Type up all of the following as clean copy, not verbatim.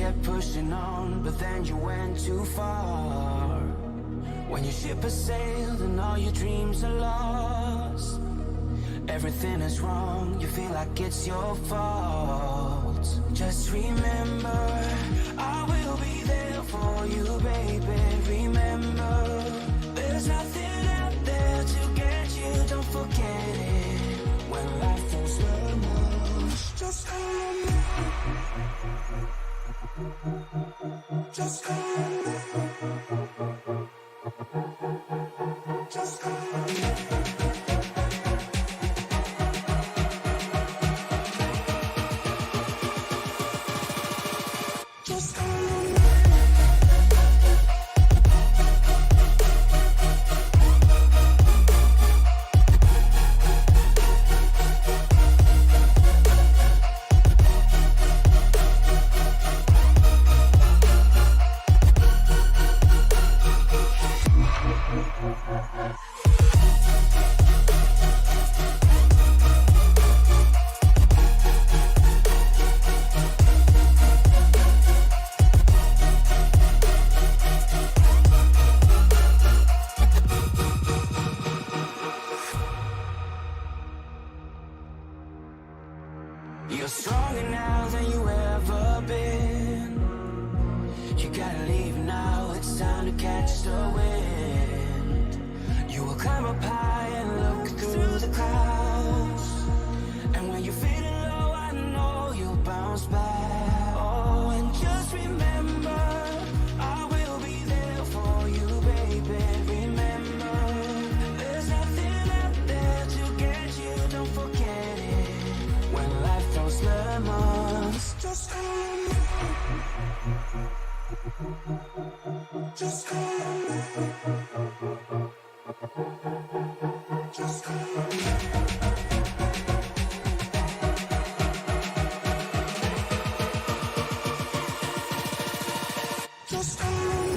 kept pushing on, but then you went too far. When your ship has sailed and all your dreams are lost, everything is wrong, you feel like it's your fault. Just remember, I will be there for you, baby. Remember, there's nothing out there to get you, don't forget it. When life feels lemons, just call me. Just call me. Just call me. Just call me. You're stronger now than you ever been. You gotta leave now, it's time to catch the wind. You will climb up high and look through the clouds, and when you're feeling low, I know you'll bounce back. Oh, and just remember, I will be there for you, baby. Remember, there's nothing out there to get you, don't forget it. When life throws lemons, just call me. Just call me. Just call me. Just call me.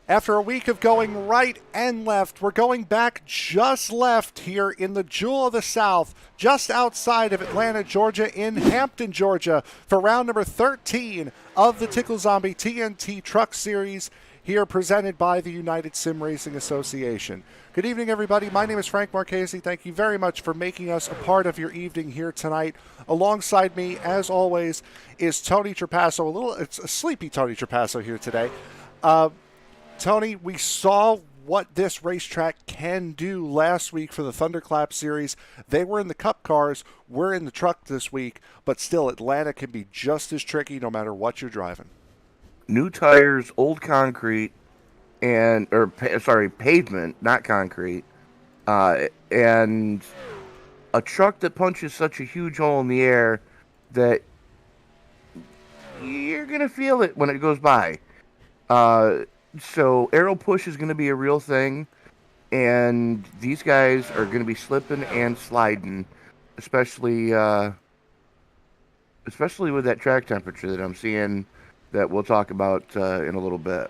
After a week of going right and left, we're going back just left here in the Jewel of the South, just outside of Atlanta, Georgia, in Hampton, Georgia, for round number 13 of the Tickle Zombie TNT Truck Series, here presented by the United Sim Racing Association. Good evening, everybody. My name is Frank Marchese. Thank you very much for making us a part of your evening here tonight. Alongside me, as always, is Tony Trapasso. It's a sleepy Tony Trapasso here today. Tony, we saw what this racetrack can do last week for the Thunderclap Series. They were in the Cup cars. We're in the truck this week. But still, Atlanta can be just as tricky no matter what you're driving. New tires, old concrete, pavement, not concrete, and a truck that punches such a huge hole in the air that you're going to feel it when it goes by. So aero push is going to be a real thing, and these guys are going to be slipping and sliding, especially with that track temperature that I'm seeing that we'll talk about in a little bit.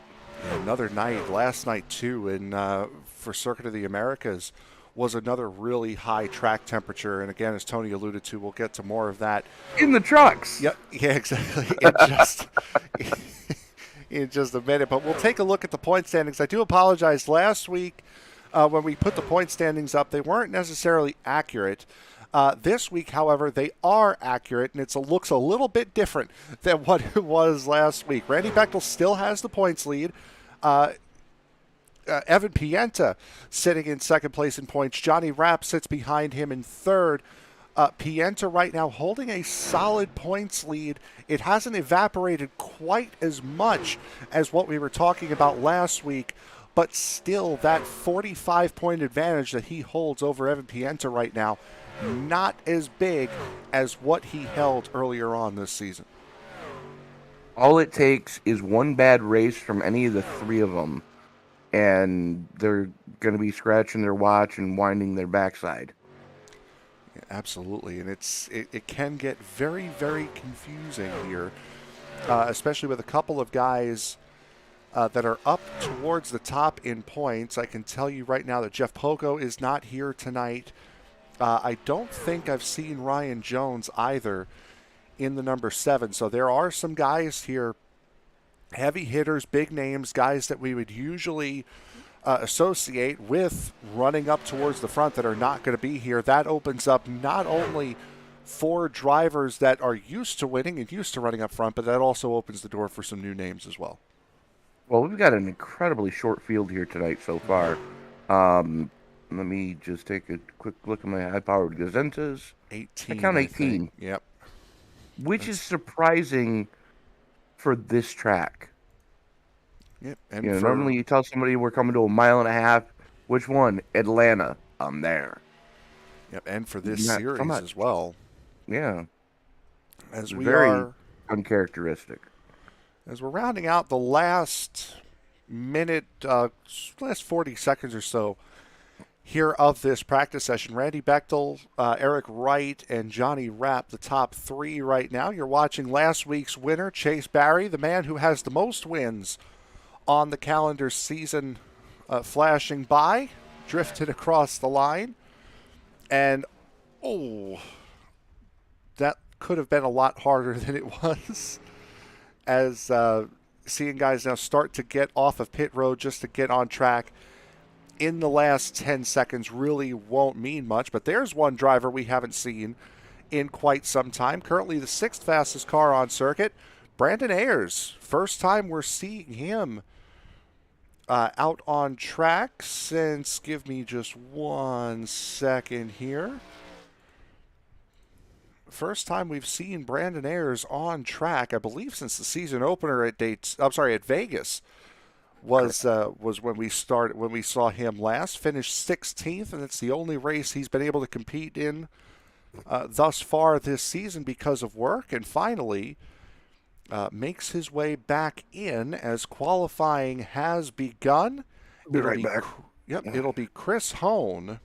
Another night, last night too, for Circuit of the Americas was another really high track temperature. And again, as Tony alluded to, we'll get to more of that. In the trucks. Yep, yeah, exactly. In just a minute. But we'll take a look at the point standings. I do apologize. Last week, when we put the point standings up, they weren't necessarily accurate. This week, however, they are accurate, and it looks a little bit different than what it was last week. Randy Bechdel still has the points lead. Evan Pienta sitting in second place in points. Jonny Rapp sits behind him in third. Pienta right now holding a solid points lead. It hasn't evaporated quite as much as what we were talking about last week, but still that 45-point advantage that he holds over Evan Pienta right now, not as big as what he held earlier on this season. All it takes is one bad race from any of the three of them, and they're going to be scratching their watch and winding their backside. Yeah, absolutely, and it can get very, very confusing here, especially with a couple of guys that are up towards the top in points. I can tell you right now that Jeff Pogo is not here tonight. I don't think I've seen Ryan Jones either in the number 7. So there are some guys here, heavy hitters, big names, guys that we would usually associate with running up towards the front that are not going to be here. That opens up not only for drivers that are used to winning and used to running up front, but that also opens the door for some new names as well. Well, we've got an incredibly short field here tonight so far. Let me just take a quick look at my high-powered Gazentas. 18. I count 18. Yep. Which is surprising for this track. Yep. And normally you tell somebody we're coming to a mile and a half. Which one? Atlanta. I'm there. Yep. And for this series as well. Yeah. As we very are uncharacteristic. As we're rounding out the last minute, last 40 seconds or so here of this practice session, Randy Bechdel, Eric Wright, and Jonny Rapp, the top 3 right now. You're watching last week's winner, Chase Barry, the man who has the most wins on the calendar season, flashing by, drifted across the line. And, that could have been a lot harder than it was, as seeing guys now start to get off of pit road just to get on track in the last 10 seconds really won't mean much. But there's one driver we haven't seen in quite some time. Currently the 6th fastest car on circuit, Brandon Ayers. First time we're seeing him out on track since, give me just 1 second here. First time we've seen Brandon Ayers on track, I believe, since the season opener at Vegas. Was when we saw him last. Finished 16th, and it's the only race he's been able to compete in thus far this season because of work. And finally, makes his way back in as qualifying has begun. Be right back. It'll be Chris Hone,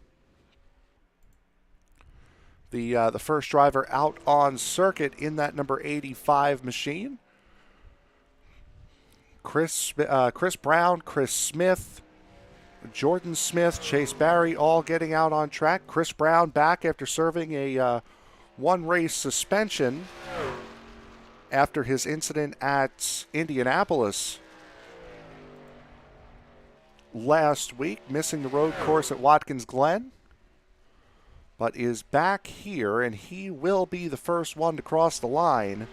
the first driver out on circuit in that number 85 machine. Chris Brown, Chris Smith, Jordan Smith, Chase Barry all getting out on track. Chris Brown back after serving a one-race suspension after his incident at Indianapolis last week, missing the road course at Watkins Glen, but is back here, and he will be the first one to cross the line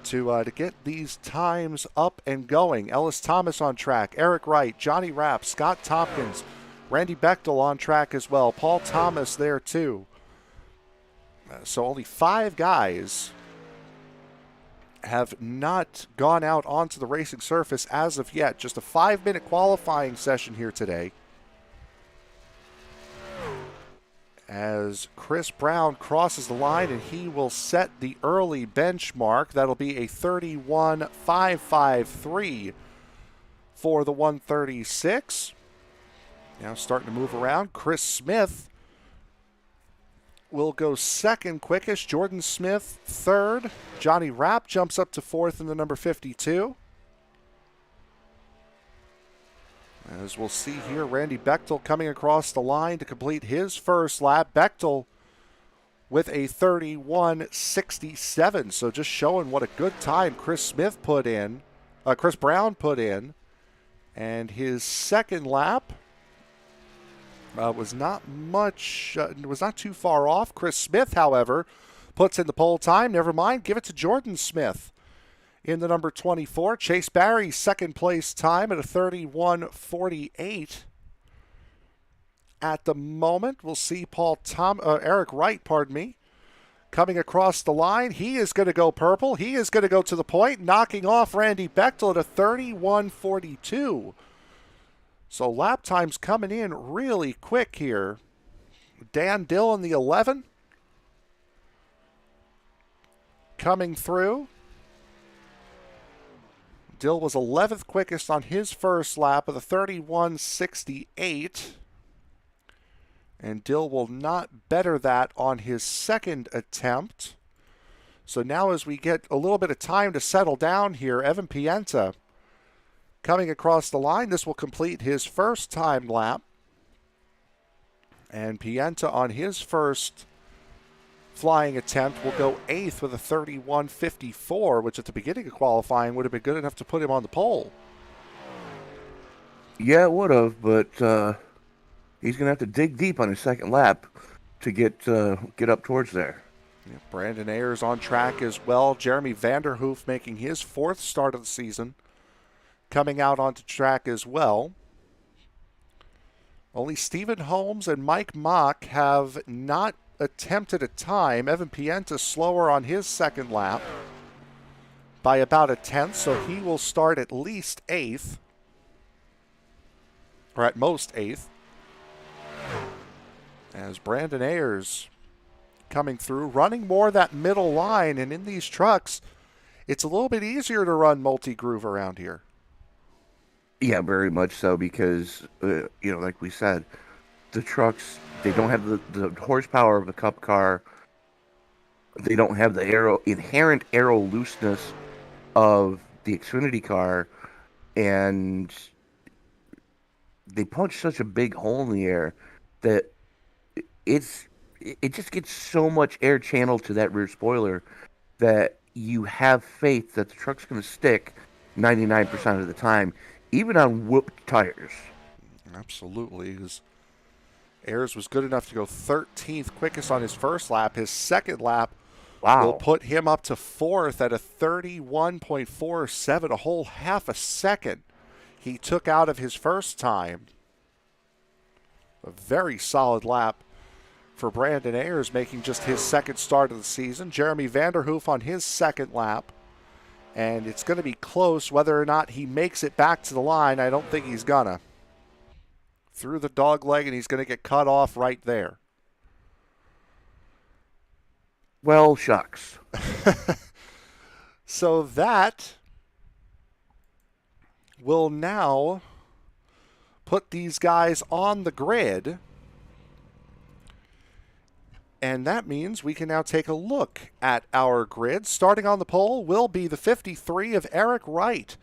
to get these times up and going. Ellis Thomas on track, Eric Wright, Jonny Rapp, Scott Tompkins, Randy Bechdel on track as well, Paul Thomas there too. So only 5 guys have not gone out onto the racing surface as of yet. Just a 5-minute qualifying session here today, as Chris Brown crosses the line, and he will set the early benchmark. That'll be a 31.553 for the 136. Now starting to move around. Chris Smith will go second quickest. Jordan Smith third. Jonny Rapp jumps up to fourth in the number 52. As we'll see here, Randy Bechdel coming across the line to complete his first lap. Bechdel with a 31.67. So just showing what a good time Chris Brown put in. And his second lap was not too far off. Chris Smith, however, puts in the pole time. Never mind, give it to Jordan Smith in the number 24. Chase Barry, second place time at a 31.48. At the moment, we'll see Eric Wright, coming across the line. He is going to go purple. He is going to go to the point, knocking off Randy Bechdel at a 31.42. So lap times coming in really quick here. Dan Dill in the 11 coming through. Dill was 11th quickest on his first lap with a 31.68. And Dill will not better that on his second attempt. So now as we get a little bit of time to settle down here, Evan Pienta coming across the line. This will complete his first time lap. And Pienta on his first flying attempt will go 8th with a 31.54, which at the beginning of qualifying would have been good enough to put him on the pole. Yeah, it would have, but he's going to have to dig deep on his second lap to get up towards there. Yeah, Brandon Ayers on track as well. Jeremy Vanderhoof making his 4th start of the season, coming out onto track as well. Only Stephen Holmes and Mike Mock have not attempted a time. Evan Pienta slower on his second lap by about a 10th, so he will start at least 8th, or at most 8th. As Brandon Ayers coming through, running more that middle line, and in these trucks, it's a little bit easier to run multi-groove around here. Yeah, very much so, because, like we said, the trucks, they don't have the horsepower of a Cup car. They don't have the inherent aero looseness of the Xfinity car, and they punch such a big hole in the air that it just gets so much air channeled to that rear spoiler that you have faith that the truck's going to stick 99% of the time, even on whooped tires. Absolutely. Ayers was good enough to go 13th quickest on his first lap. His second lap will put him up to 4th at a 31.47, a whole half a second he took out of his first time. A very solid lap for Brandon Ayers, making just his second start of the season. Jeremy Vanderhoof on his second lap. And it's going to be close whether or not he makes it back to the line. I don't think he's gonna. Through the dog leg, and he's going to get cut off right there. Well, shucks. So that will now put these guys on the grid. And that means we can now take a look at our grid. Starting on the pole will be the 53 of Eric Wright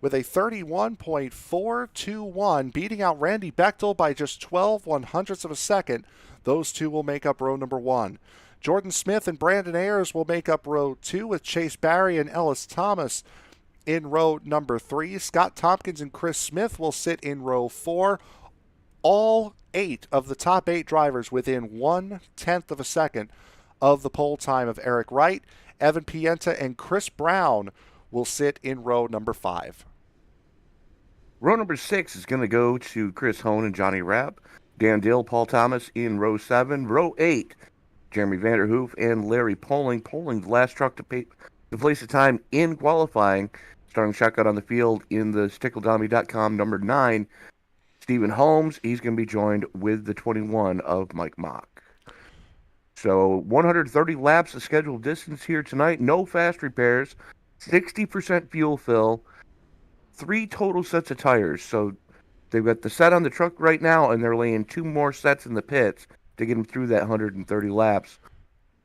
with a 31.421, beating out Randy Bechdel by just 12 100ths of a second. Those two will make up row number 1. Jordan Smith and Brandon Ayers will make up row 2, with Chase Barry and Ellis Thomas in row number 3. Scott Tompkins and Chris Smith will sit in row 4. All 8 of the top 8 drivers within 1/10 of a second of the pole time of Eric Wright. Evan Pienta and Chris Brown will sit in row number 5. Row number 6 is going to go to Chris Hone and Jonny Rapp. Dan Dill, Paul Thomas in row 7. Row 8, Jeremy Vanderhoof and Larry Poling. Poling, the last truck to place the time in qualifying. Starting shotgun on the field in the StickleDummy.com number 9. Stephen Holmes, he's going to be joined with the 21 of Mike Mock. So 130 laps of scheduled distance here tonight. No fast repairs. 60% fuel fill. 3 total sets of tires. So they've got the set on the truck right now, and they're laying 2 more sets in the pits to get them through that 130 laps.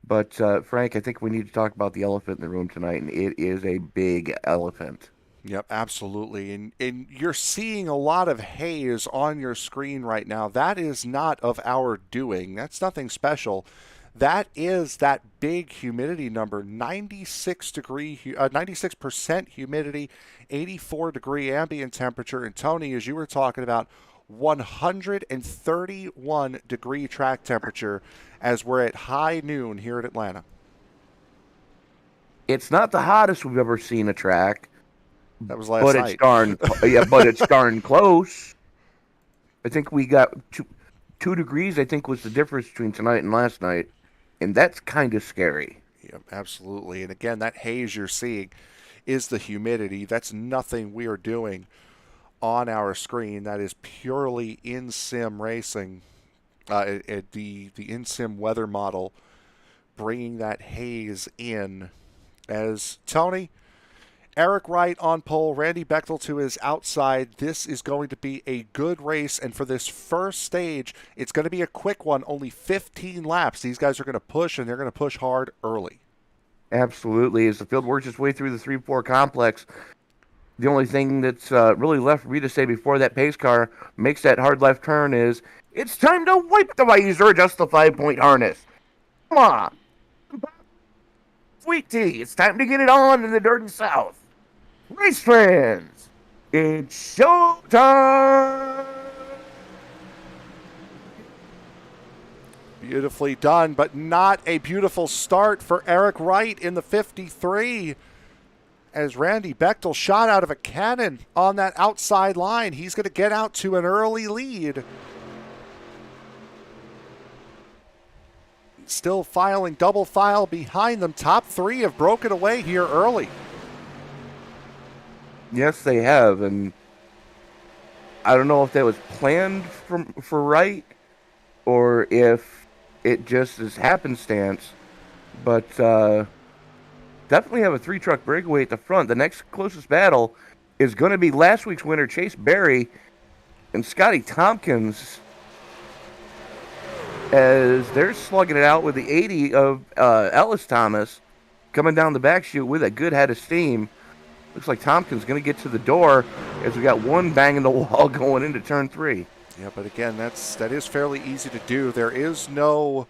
But, Frank, I think we need to talk about the elephant in the room tonight, and it is a big elephant. Yep, absolutely. And you're seeing a lot of haze on your screen right now. That is not of our doing. That's nothing special. That is that big humidity number, 96% humidity, 84-degree ambient temperature. And Tony, as you were talking about, 131-degree track temperature as we're at high noon here at Atlanta. It's not the hottest we've ever seen a track. That was last night. But it's darn close. I think we got 2 degrees, I think, was the difference between tonight and last night. And that's kind of scary. Yeah, absolutely. And again, that haze you're seeing is the humidity. That's nothing we are doing on our screen. That is purely in-sim racing. The in-sim weather model bringing that haze in. As Tony, Eric Wright on pole, Randy Bechdel to his outside. This is going to be a good race, and for this first stage, it's going to be a quick one, only 15 laps. These guys are going to push, and they're going to push hard early. Absolutely. As the field works its way through the 3-4 complex, the only thing that's really left for me to say before that pace car makes that hard left turn is, it's time to wipe the visor, adjust the 5-point harness. Come on. Sweet tea, it's time to get it on in the dirt and south. Race fans, it's showtime! Beautifully done, but not a beautiful start for Eric Wright in the 53. As Randy Bechdel shot out of a cannon on that outside line. He's going to get out to an early lead. Still filing double file behind them. Top 3 have broken away here early. Yes, they have, and I don't know if that was planned for Wright or if it just is happenstance, but definitely have a 3-truck breakaway at the front. The next closest battle is going to be last week's winner, Chase Barry, and Scotty Tompkins, as they're slugging it out with the 80 of Ellis Thomas coming down the back chute with a good head of steam. Looks like Tompkins going to get to the door as we got one banging the wall going into turn 3. Yeah, but again, that is fairly easy to do. There is no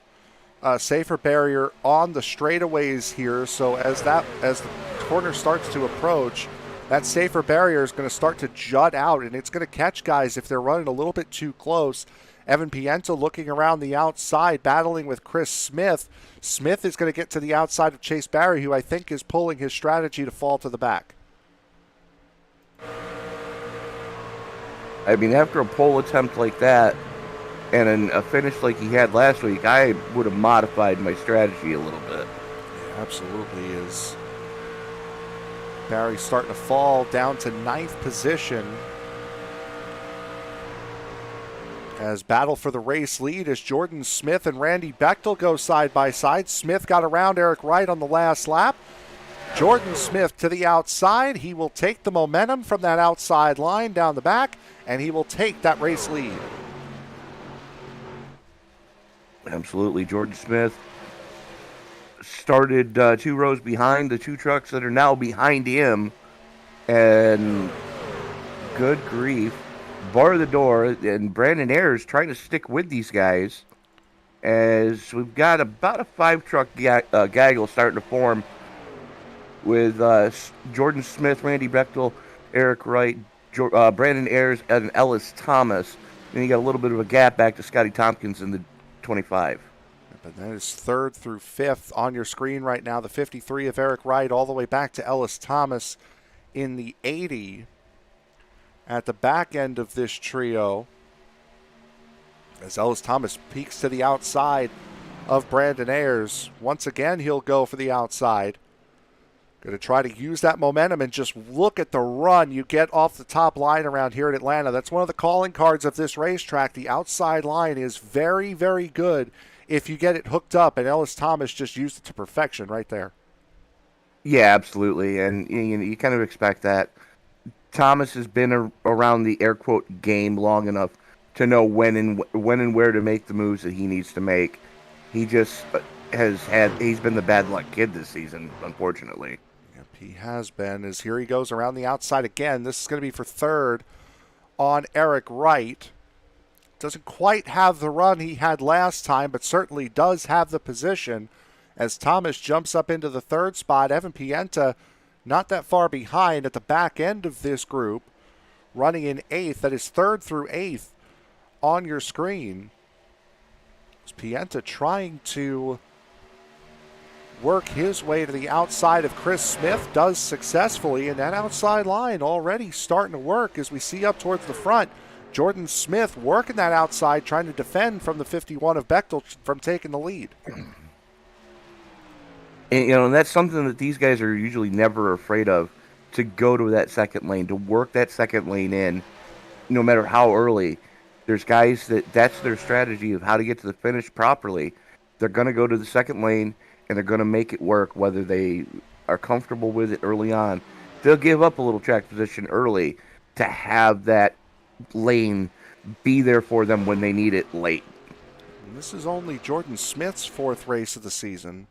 safer barrier on the straightaways here, so as the corner starts to approach, that safer barrier is going to start to jut out, and it's going to catch guys if they're running a little bit too close. Evan Pienta looking around the outside, battling with Chris Smith. Smith is going to get to the outside of Chase Barry, who I think is pulling his strategy to fall to the back. I mean, after a pole attempt like that and a finish like he had last week, I would have modified my strategy a little bit. Yeah, absolutely is. Barry starting to fall down to 9th position. As battle for the race lead as Jordan Smith and Randy Bechdel go side by side. Smith got around Eric Wright on the last lap. Jordan Smith to the outside. He will take the momentum from that outside line down the back, and he will take that race lead. Absolutely. Jordan Smith started 2 rows behind the 2 trucks that are now behind him, and good grief. Bar the door, and Brandon Ayers trying to stick with these guys as we've got about a 5-truck gaggle starting to form with Jordan Smith, Randy Bechdel, Eric Wright, Brandon Ayers, and Ellis Thomas. Then you got a little bit of a gap back to Scotty Tompkins in the 25. But that is third through fifth on your screen right now. The 53 of Eric Wright all the way back to Ellis Thomas in the 80. At the back end of this trio, as Ellis Thomas peeks to the outside of Brandon Ayers. Once again, he'll go for the outside. Going to try to use that momentum and just look at the run you get off the top line around here in Atlanta. That's one of the calling cards of this racetrack. The outside line is very, very good if you get it hooked up, and Ellis Thomas just used it to perfection right there. Yeah, absolutely, and you kind of expect that. Thomas has been around the air quote game long enough to know when and where to make the moves that he needs to make. He just he's been the bad luck kid this season, unfortunately. Yep, he has been. As here he goes around the outside again. This is going to be for third on Eric Wright. Doesn't quite have the run he had last time, but certainly does have the position as Thomas jumps up into the third spot. Evan Pienta not that far behind at the back end of this group, running in eighth. That is third through eighth on your screen. It's Pienta trying to work his way to the outside of Chris Smith, does successfully, and that outside line already starting to work as we see up towards the front. Jordan Smith working that outside, trying to defend from the 51 of Bechdel from taking the lead. And that's something that these guys are usually never afraid of, to go to that second lane, to work that second lane in, no matter how early. There's guys that's their strategy of how to get to the finish properly. They're going to go to the second lane, and they're going to make it work, whether they are comfortable with it early on. They'll give up a little track position early to have that lane be there for them when they need it late. And this is only Jordan Smith's fourth race of the season.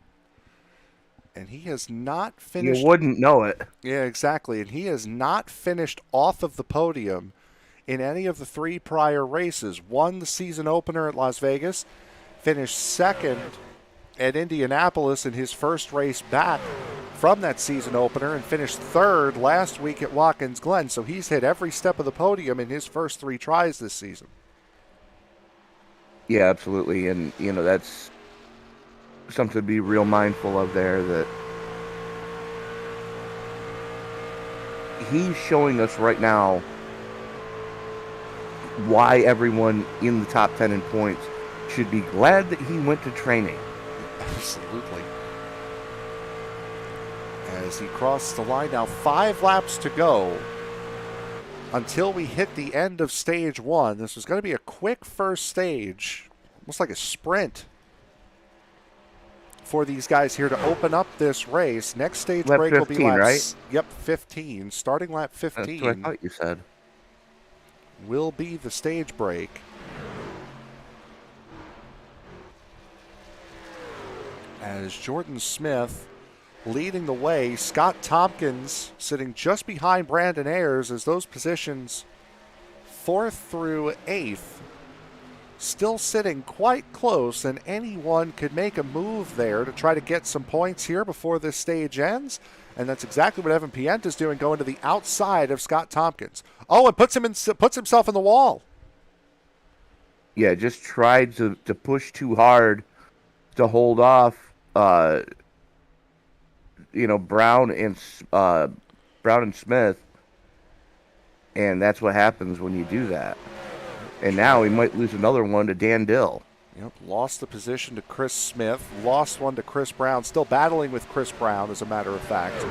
And he has not finished. You wouldn't know it. Yeah, exactly. And he has not finished off of the podium in any of the three prior races. Won the season opener at Las Vegas, finished second at Indianapolis in his first race back from that season opener, and finished third last week at Watkins Glen. So he's hit every step of the podium in his first three tries this season. Yeah, absolutely. And, that's something to be real mindful of there, that he's showing us right now why everyone in the top 10 in points should be glad that he went to training. Absolutely. As he crosses the line now, 5 laps to go until we hit the end of stage 1. This was going to be a quick first stage, almost like a sprint for these guys here to open up this race. Next stage lap break 15, will be lap, right? Yep, 15. Starting lap 15. That's what I thought you said. Will be the stage break. As Jordan Smith leading the way, Scott Tompkins sitting just behind Brandon Ayers, as those positions 4th through 8th still sitting quite close, and anyone could make a move there to try to get some points here before this stage ends. And that's exactly what Evan Pienta is doing, going to the outside of Scott Tompkins. Oh, and puts himself in the wall. Yeah, just tried to push too hard to hold off Brown and Smith, and that's what happens when you do that. And now he might lose another one to Dan Dill. Yep, lost the position to Chris Smith, lost one to Chris Brown, still battling with Chris Brown, as a matter of fact.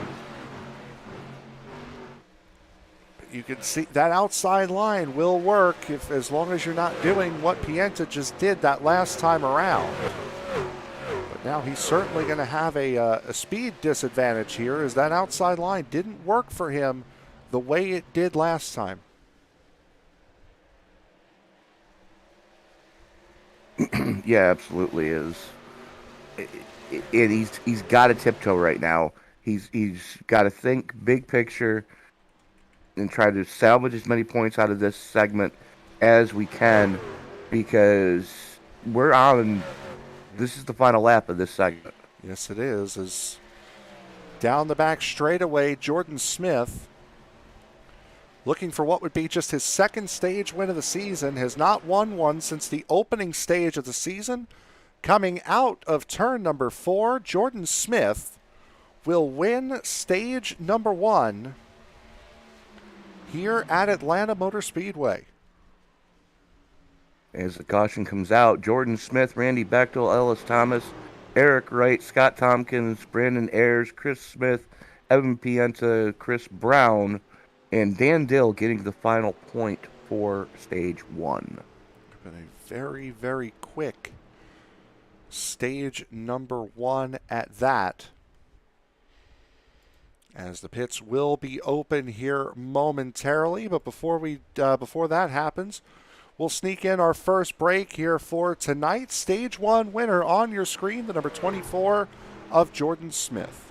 You can see that outside line will work as long as you're not doing what Pienta just did that last time around. But now he's certainly going to have a speed disadvantage here, as that outside line didn't work for him the way it did last time. Yeah, absolutely is. And he's got to tiptoe right now. He's got to think big picture and try to salvage as many points out of this segment as we can, because we're on. This is the final lap of this segment. Yes, it is. As down the back straightaway, Jordan Smith, looking for what would be just his second stage win of the season, has not won one since the opening stage of the season. Coming out of turn number 4, Jordan Smith will win stage number 1 here at Atlanta Motor Speedway. As the caution comes out, Jordan Smith, Randy Bechdel, Ellis Thomas, Eric Wright, Scott Tompkins, Brandon Ayers, Chris Smith, Evan Pienta, Chris Brown, and Dan Dill getting the final point for stage 1. Been a very, very quick stage number 1 at that, as the pits will be open here momentarily. But before that happens, we'll sneak in our first break here for tonight's stage 1 winner on your screen, the number 24 of Jordan Smith.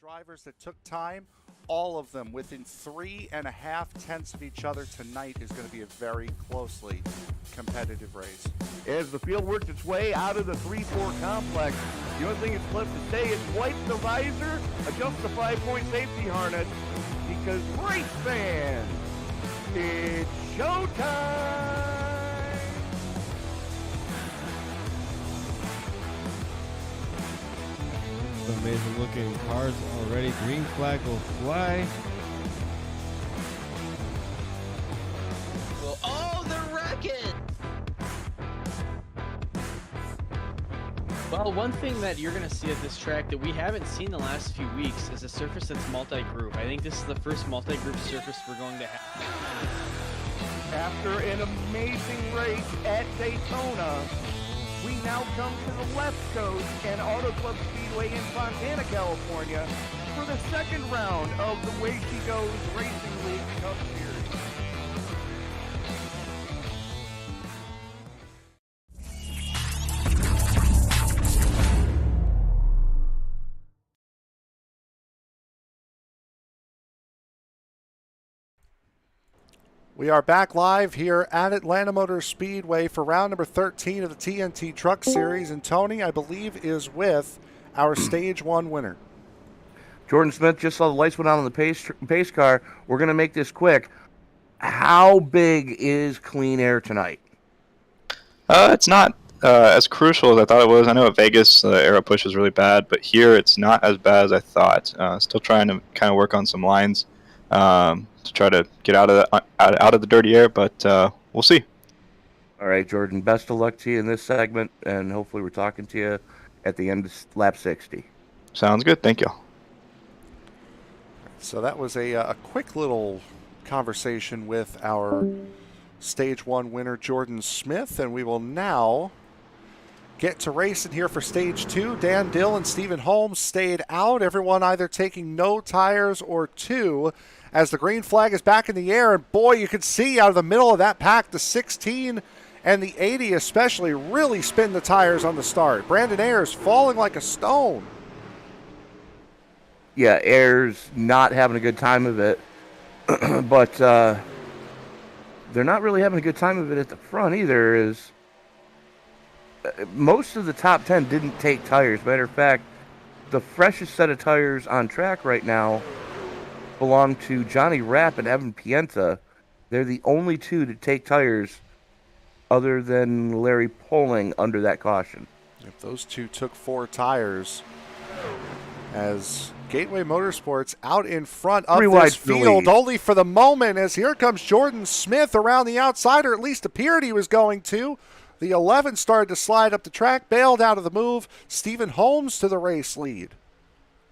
Drivers that took time, all of them within 3.5 tenths of each other tonight, is going to be a very closely competitive race. As the field works its way out of the 3-4 complex, the only thing that's left to say is wipe the visor, adjust the 5-point safety harness, because race fans, it's showtime! Amazing looking cars already. Green flag will fly. Well, oh, the wrecking! Well, one thing that you're going to see at this track that we haven't seen the last few weeks is a surface that's multi-group. I think this is the first multi-group surface we're going to have. After an amazing race at Daytona, we now come to the left coast and Auto Club Speedway in Fontana, California for the second round of the Way She Goes Racing League Cup Series. We are back live here at Atlanta Motor Speedway for round number 13 of the TNT Truck Series, and Tony, I believe, is with our stage 1 winner. Jordan Smith just saw the lights went on the pace car. We're going to make this quick. How big is clean air tonight? It's not as crucial as I thought it was. I know at Vegas the aero push was really bad, but here it's not as bad as I thought. Still trying to kind of work on some lines to try to get out of the dirty air, but we'll see. All right, Jordan, best of luck to you in this segment, and hopefully we're talking to you at the end of lap 60. Sounds good. Thank you. So that was a quick little conversation with our stage 1 winner, Jordan Smith, and we will now get to racing here for stage 2. Dan Dill and Stephen Holmes stayed out, everyone either taking no tires or 2, as the green flag is back in the air, and boy, you can see out of the middle of that pack the 16 and the 80 especially really spin the tires on the start. Brandon Ayers falling like a stone. Yeah, Ayers not having a good time of it, but they're not really having a good time of it at the front either. Is most of the top 10 didn't take tires. Matter of fact, the freshest set of tires on track right now belong to Jonny Rapp and Evan Pienta. They're the only two to take tires other than Larry Poling under that caution. If those two took 4 tires, as Gateway Motorsports out in front of this field only for the moment, as here comes Jordan Smith around the outside, or at least appeared he was going to. The 11 started to slide up the track, bailed out of the move. Stephen Holmes to the race lead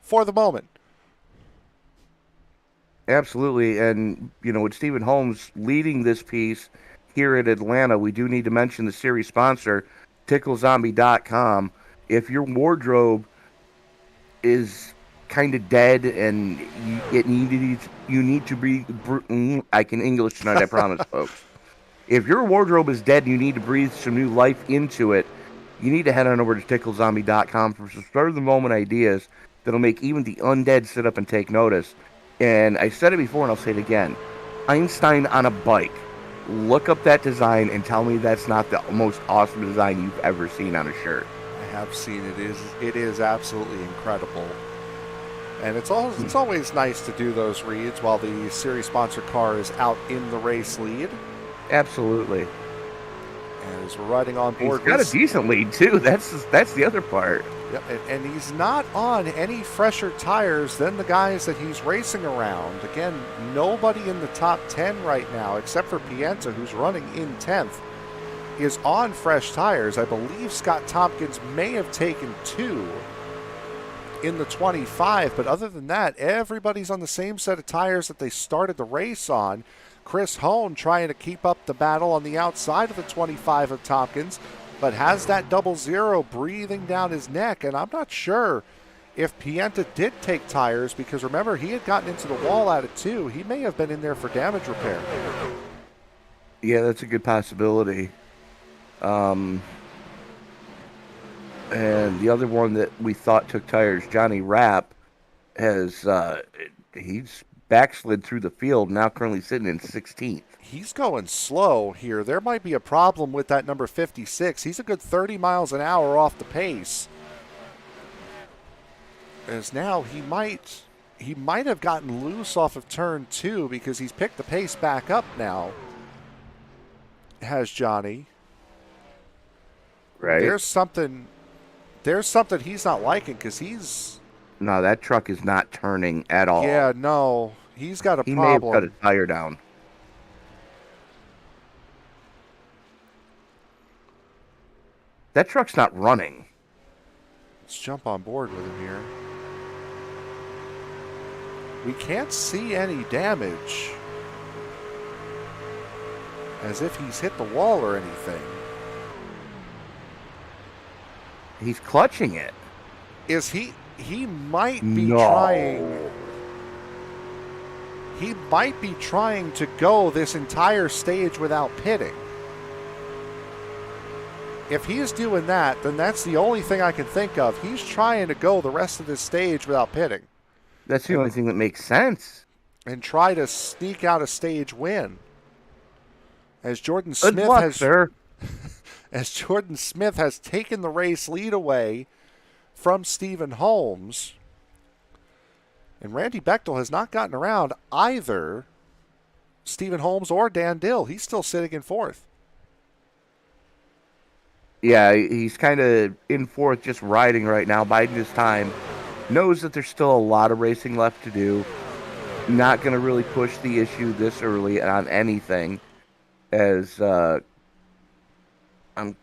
for the moment. Absolutely, and with Stephen Holmes leading this piece here at Atlanta, we do need to mention the series sponsor, TickleZombie.com. If your wardrobe is kind of dead and you need to breathe, I can English tonight, I promise, folks. If your wardrobe is dead and you need to breathe some new life into it, you need to head on over to TickleZombie.com for some spur-of-the-moment ideas that'll make even the undead sit up and take notice. And I said it before and I'll say it again. Einstein on a bike. Look up that design and tell me that's not the most awesome design you've ever seen on a shirt. I have seen it. It is absolutely incredible. And it's always nice to do those reads while the series sponsor car is out in the race lead. Absolutely. And as we're riding on board, he's got a decent lead too. That's the other part. Yep, and he's not on any fresher tires than the guys that he's racing around. Again, nobody in the top 10 right now, except for Pienta, who's running in 10th, is on fresh tires. I believe Scott Tompkins may have taken 2 in the 25, but other than that, everybody's on the same set of tires that they started the race on. Chris Hone trying to keep up the battle on the outside of the 25 of Tompkins, but has that 00 breathing down his neck, and I'm not sure if Pienta did take tires, because remember, he had gotten into the wall out of 2. He may have been in there for damage repair. Yeah, that's a good possibility. And the other one that we thought took tires, Jonny Rapp, has he's backslid through the field, now currently sitting in 16th. He's going slow here. There might be a problem with that number 56. He's a good 30 miles an hour off the pace. As now he might have gotten loose off of turn 2, because he's picked the pace back up now. Has Johnny. Right. There's something he's not liking, because he's... No, that truck is not turning at all. Yeah, no. He's got a problem. He may have cut a tire down. That truck's not running. Let's jump on board with him here. We can't see any damage, as if he's hit the wall or anything. He's clutching it. Is he might be trying. He might be trying to go this entire stage without pitting. If he's doing that, then that's the only thing I can think of. He's trying to go the rest of this stage without pitting. That's the only thing that makes sense. And try to sneak out a stage win. As Jordan Good Smith luck, sir. As Jordan Smith has taken the race lead away from Stephen Holmes. And Randy Bechdel has not gotten around either Stephen Holmes or Dan Dill. He's still sitting in 4th. Yeah, he's kind of in 4th, just riding right now, biding his time. Knows that there's still a lot of racing left to do. Not going to really push the issue this early on anything. As I'm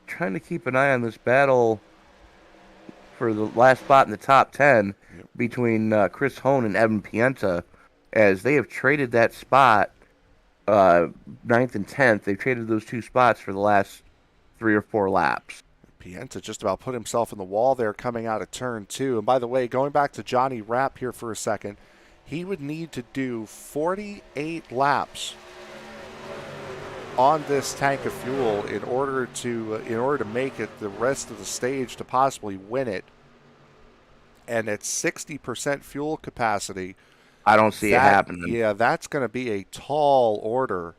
trying to keep an eye on this battle for the last spot in the top 10 between Chris Hone and Evan Pienta, as they have traded that spot, 9th and 10th. They've traded those 2 spots for the last 3 or 4 laps. Pienta just about put himself in the wall there coming out of turn 2. And by the way, going back to Jonny Rapp here for a second, he would need to do 48 laps on this tank of fuel in order to make it the rest of the stage to possibly win it. And at 60% fuel capacity, I don't see it happening. Yeah, that's going to be a tall order.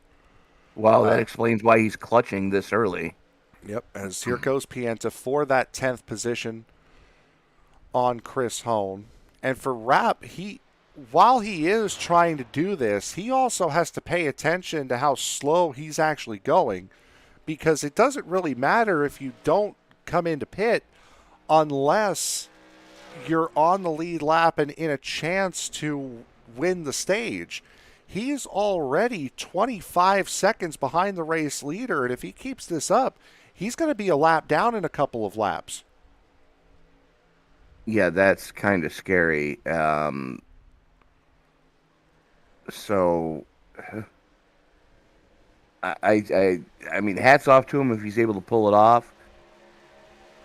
Well, that explains why he's clutching this early. Yep, as here goes Pienta for that 10th position on Chris Hone. And for Rapp, while he is trying to do this, he also has to pay attention to how slow he's actually going, because it doesn't really matter if you don't come into pit unless you're on the lead lap and in a chance to win the stage. He's already 25 seconds behind the race leader, and if he keeps this up, he's going to be a lap down in a couple of laps. Yeah, that's kind of scary. So, I mean, hats off to him if he's able to pull it off.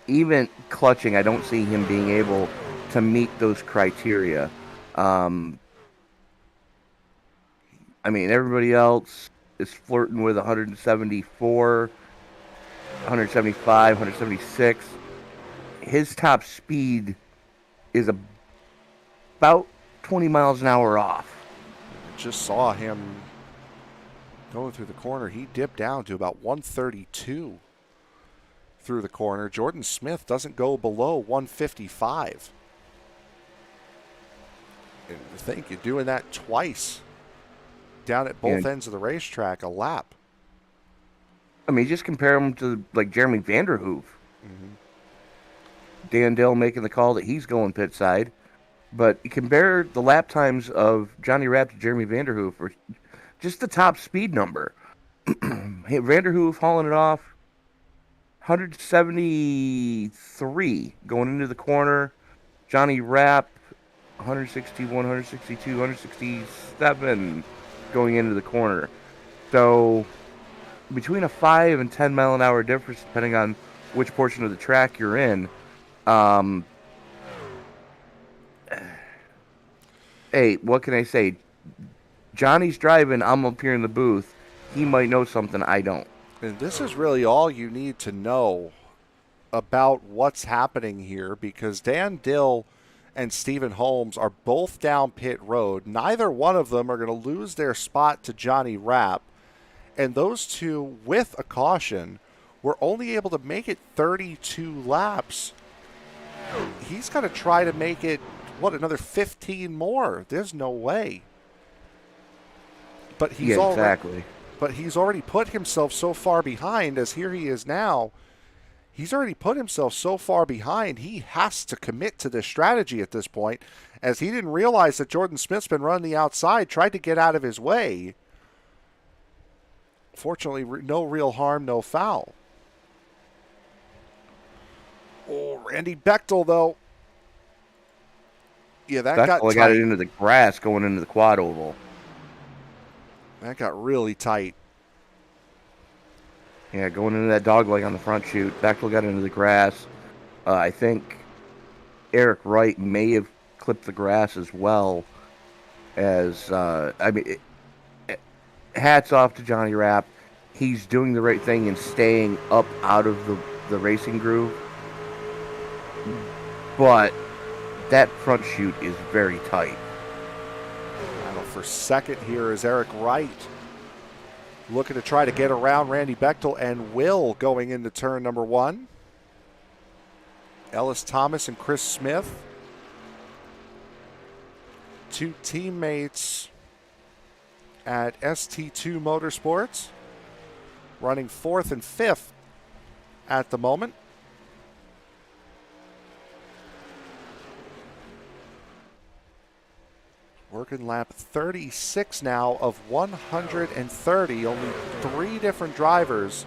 Even clutching, I don't see him being able to meet those criteria. I mean, everybody else is flirting with 174, 175, 176. His top speed is about 20 miles an hour off. Just saw him going through the corner. He dipped down to about 132 through the corner. Jordan Smith doesn't go below 155. And think you're doing that twice down at both ends of the racetrack, a lap. I mean, just compare him to like Jeremy Vanderhoof. Dan Dill making the call that he's going pit side. But compare the lap times of Jonny Rapp to Jeremy Vanderhoof, or just the top speed number. Vanderhoof hauling it off 173 going into the corner. Jonny Rapp 161, 162, 167 going into the corner. So between a 5 and 10 mile an hour difference, depending on which portion of the track you're in. Hey, what can I say? Johnny's driving, I'm up here in the booth. He might know something I don't. And this is really all you need to know about what's happening here, because Dan Dill and Stephen Holmes are both down pit road. Neither one of them are going to lose their spot to Jonny Rapp. And those two, with a caution, were only able to make it 32 laps. He's got to try to make it, another 15 more? There's no way. But he's already put himself so far behind, as here he is now. He's already put himself so far behind, he has to commit to this strategy at this point, as he didn't realize that Jordan Smith's been running the outside, tried to get out of his way. Fortunately, no real harm, no foul. Oh, Randy Bechdel, though. Yeah, that got tight. Got it into the grass going into the quad oval. That got really tight. Yeah, going into that dog leg on the front chute. Bechdel got into the grass. I think Eric Wright may have clipped the grass as well. Hats off to Jonny Rapp. He's doing the right thing and staying up out of the racing groove. But that front chute is very tight. Battle for second here is Eric Wright, looking to try to get around Randy Bechdel and Will going into turn number one. Ellis Thomas and Chris Smith, two teammates at ST2 Motorsports, running fourth and fifth at the moment. Working lap 36 now of 130. Only three different drivers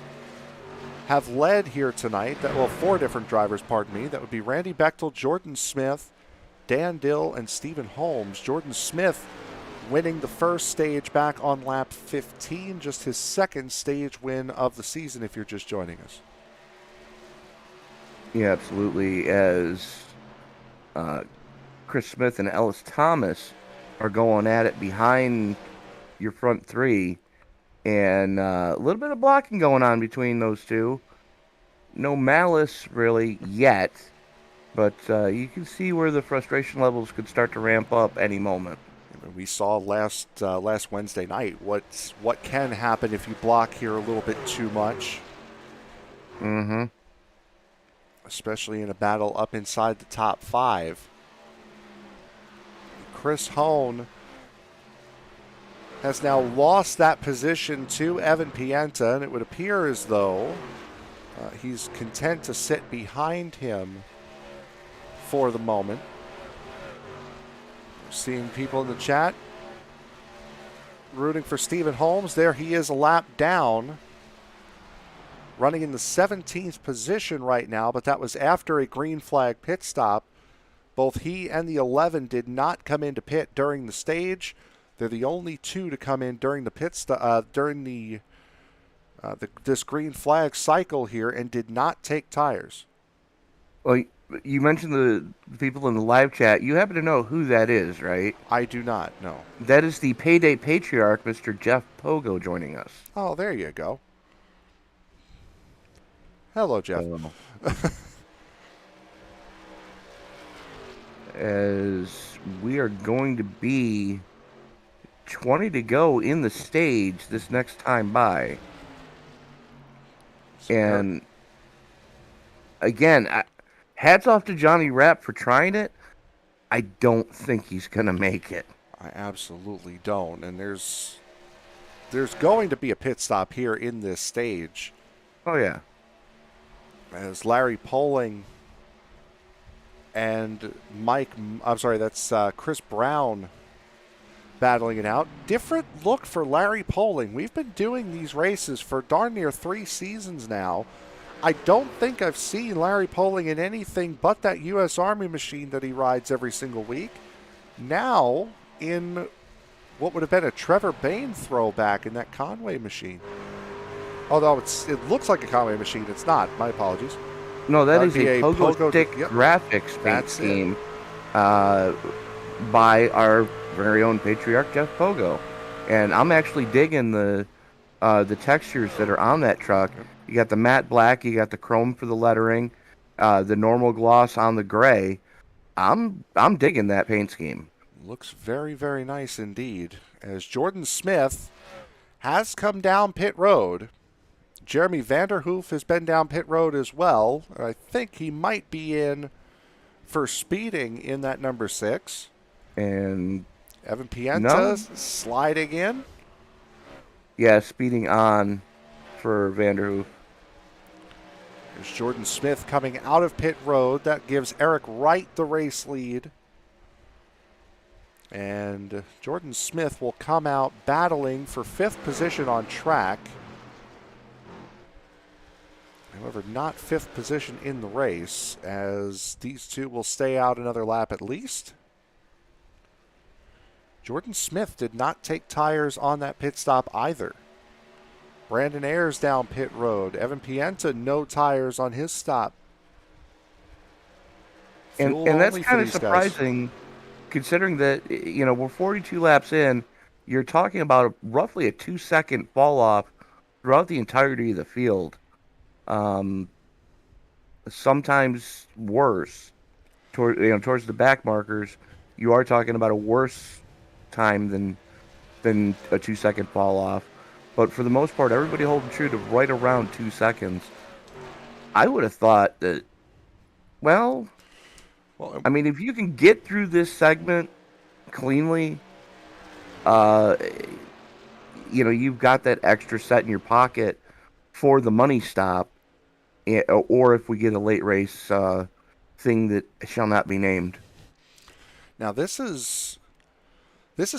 have led here tonight. Four different drivers, pardon me. That would be Randy Bechdel, Jordan Smith, Dan Dill, and Stephen Holmes. Jordan Smith winning the first stage back on lap 15, just his second stage win of the season if you're just joining us. Yeah, absolutely. As Chris Smith and Ellis Thomas are going at it behind your front three. and a little bit of blocking going on between those two. No malice really yet, but you can see where the frustration levels could start to ramp up any moment. We saw last Wednesday night what can happen if you block here a little bit too much. Mm-hmm. Especially in a battle up inside the top 5. Chris Hone has now lost that position to Evan Pienta, and it would appear as though he's content to sit behind him for the moment. Seeing people in the chat rooting for Stephen Holmes. There he is, a lap down, running in the 17th position right now, but that was after a green flag pit stop. Both he and the 11 did not come into pit during the stage. They're the only two to come in during the pit during this green flag cycle here, and did not take tires. Well, you mentioned the people in the live chat. You happen to know who that is, right? I do not know. That is the Payday Patriarch, Mr. Jeff Pogo, joining us. Oh, there you go. Hello, Jeff. As we are going to be 20 to go in the stage this next time by. And again, hats off to Jonny Rapp for trying it. I don't think he's going to make it. I absolutely don't. And there's going to be a pit stop here in this stage. Oh, yeah. As Larry Poling and that's Chris Brown battling it out. Different look for Larry Poling. We've been doing these races for darn near 3 seasons now. I don't think I've seen Larry Poling in anything but that U.S. Army machine that he rides every single week. Now in what would have been a Trevor Bain throwback in that Conway machine. Although it looks like a Conway machine. It's not. My apologies. No, that is a a Pogo Stick graphics paint scheme by our very own Patriarch Jeff Pogo. And I'm actually digging the textures that are on that truck. You got the matte black, you got the chrome for the lettering, the normal gloss on the gray. I'm digging that paint scheme. Looks very, very nice indeed. As Jordan Smith has come down pit road. Jeremy Vanderhoof has been down pit road as well. I think he might be in for speeding in that number 6. And Evan Pienta sliding in. Yeah, speeding on for Vanderhoof. There's Jordan Smith coming out of pit road. That gives Eric Wright the race lead. And Jordan Smith will come out battling for 5th position on track. However, not 5th position in the race, as these two will stay out another lap at least. Jordan Smith did not take tires on that pit stop either. Brandon Ayers down pit road. Evan Pienta, no tires on his stop. And that's kind of surprising, considering that, we're 42 laps in. You're talking about roughly a 2-second fall off throughout the entirety of the field. Sometimes worse. Towards the back markers, you are talking about a worse time than a 2-second fall off. But for the most part, everybody holding true to right around 2 seconds. I would have thought that, if you can get through this segment cleanly, you've got that extra set in your pocket for the money stop, or if we get a late race thing that shall not be named. Now this is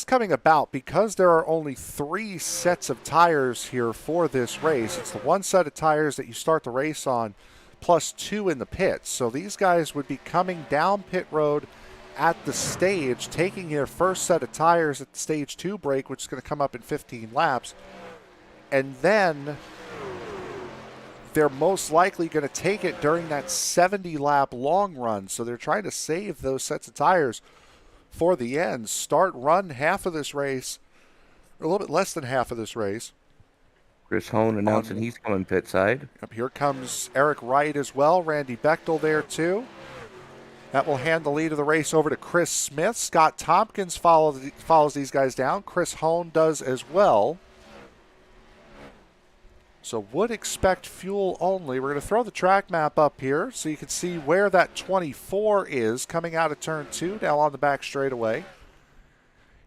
coming about because there are only 3 sets of tires here for this race. It's the 1 set of tires that you start the race on, plus 2 in the pits. So these guys would be coming down pit road at the stage, taking their first set of tires at the stage 2 break, which is going to come up in 15 laps. And then they're most likely going to take it during that 70-lap long run. So they're trying to save those sets of tires for the end. Start, run half of this race, or a little bit less than half of this race, Chris Hone announcing he's coming pit side. Up here comes Eric Wright as well. Randy Bechdel there too. That will hand the lead of the race over to Chris Smith. Scott Tompkins follows these guys down. Chris Hone does as well. So would expect fuel only. We're going to throw the track map up here so you can see where that 24 is coming out of turn 2 now on the back straightaway.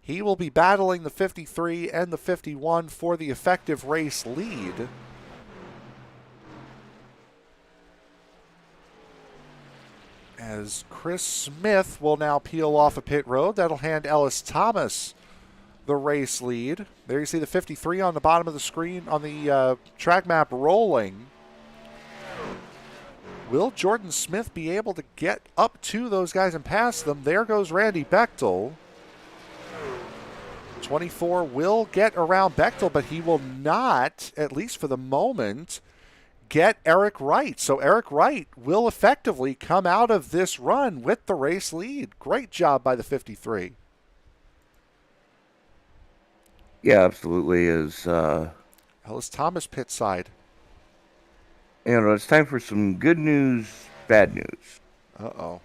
He will be battling the 53 and the 51 for the effective race lead. As Chris Smith will now peel off a pit road. That'll hand Ellis Thomas the race lead. There you see the 53 on the bottom of the screen on the track map rolling. Will Jordan Smith be able to get up to those guys and pass them? There goes Randy Bechdel. 24 will get around Bechdel, but he will not, at least for the moment, get Eric Wright. So Eric Wright will effectively come out of this run with the race lead. Great job by the 53. Yeah, absolutely. Ellis Thomas pit side. It's time for some good news, bad news. Uh-oh.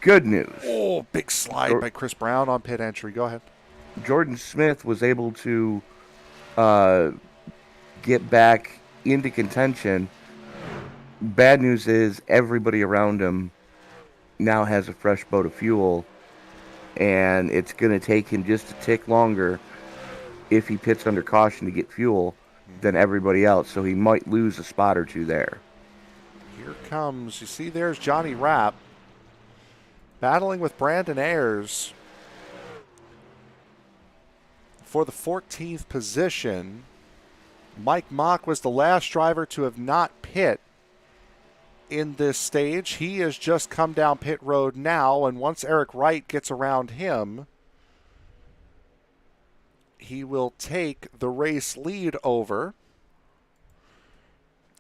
Good news. Oh, big slide by Chris Brown on pit entry. Go ahead. Jordan Smith was able to get back into contention. Bad news is everybody around him now has a fresh boat of fuel, and it's going to take him just a tick longer if he pits under caution to get fuel than everybody else, so he might lose a spot or two there. Here comes, you see there's Jonny Rapp battling with Brandon Ayers for the 14th position. Mike Mock was the last driver to have not pit in this stage. He has just come down pit road now, and once Eric Wright gets around him, he will take the race lead over.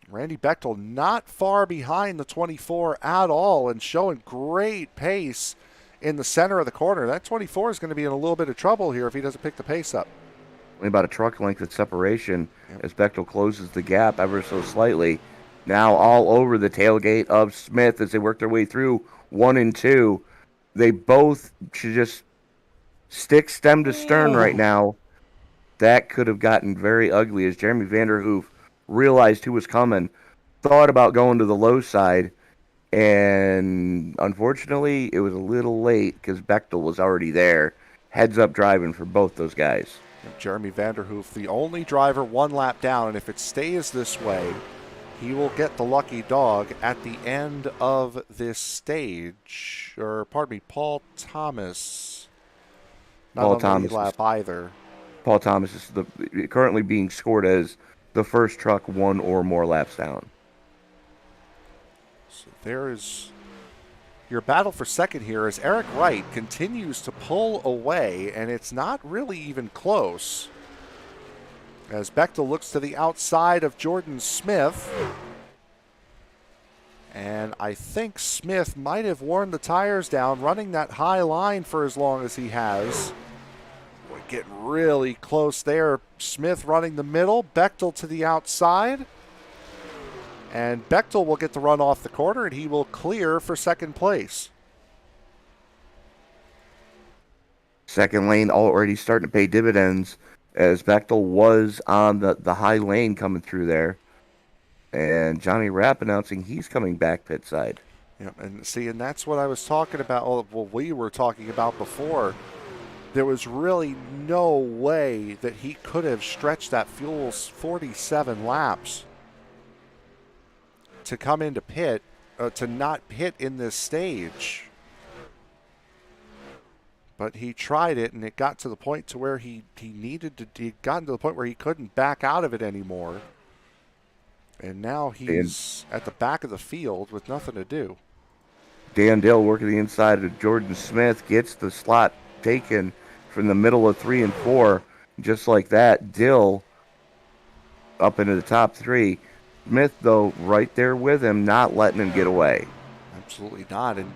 Randy Bechdel not far behind the 24 at all and showing great pace in the center of the corner. That 24 is going to be in a little bit of trouble here if he doesn't pick the pace up. Only about a truck length of separation as Bechdel closes the gap ever so slightly. Now all over the tailgate of Smith as they work their way through 1 and 2. They both should just stick stem to stern right now. That could have gotten very ugly as Jeremy Vanderhoof realized who was coming, thought about going to the low side, and unfortunately it was a little late because Bechdel was already there. Heads up driving for both those guys. Jeremy Vanderhoof, the only driver 1 lap down, and if it stays this way, he will get the lucky dog at the end of this stage. Or, pardon me, Paul Thomas. Not Paul on Thomas the lead lap either. Paul Thomas is currently being scored as the first truck 1 or more laps down. So there is your battle for second here as Eric Wright continues to pull away, and it's not really even close. As Bechdel looks to the outside of Jordan Smith. And I think Smith might have worn the tires down, running that high line for as long as he has. Boy, getting really close there. Smith running the middle, Bechdel to the outside. And Bechdel will get the run off the corner, and he will clear for second place. Second lane already starting to pay dividends as Bechdel was on the high lane coming through there. And Jonny Rapp announcing he's coming back pit side. Yeah, and see, and that's what I was talking about, well, we were talking about before. There was really no way that he could have stretched that fuel's 47 laps to come into pit, to not pit in this stage. But he tried it, and it got to the point to where he gotten to the point where he couldn't back out of it anymore. And now he's at the back of the field with nothing to do. Dan Dill working the inside of Jordan Smith, gets the slot taken from the middle of 3 and 4. Just like that, Dill up into the top 3. Smith, though, right there with him, not letting him get away. Absolutely not. And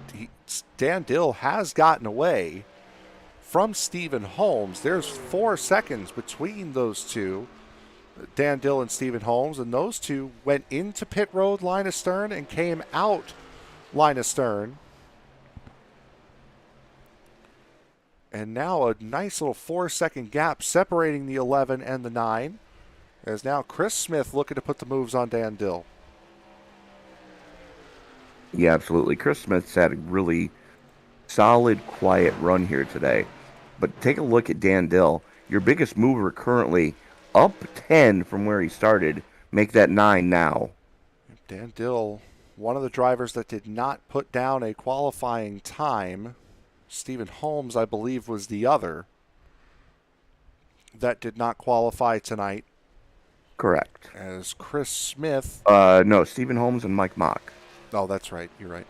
Dan Dill has gotten away from Stephen Holmes. There's 4 seconds between those two. Dan Dill and Stephen Holmes, and those two went into pit road line astern and came out line astern. And now a nice little 4-second gap separating the 11 and the 9, as now Chris Smith looking to put the moves on Dan Dill. Yeah, absolutely. Chris Smith's had a really solid, quiet run here today. But take a look at Dan Dill. Your biggest mover currently up 10 from where he started. Make that 9 now. Dan Dill, one of the drivers that did not put down a qualifying time. Stephen Holmes, I believe, was the other that did not qualify tonight. Correct. As Chris Smith... No, Stephen Holmes and Mike Mock. Oh, that's right. You're right.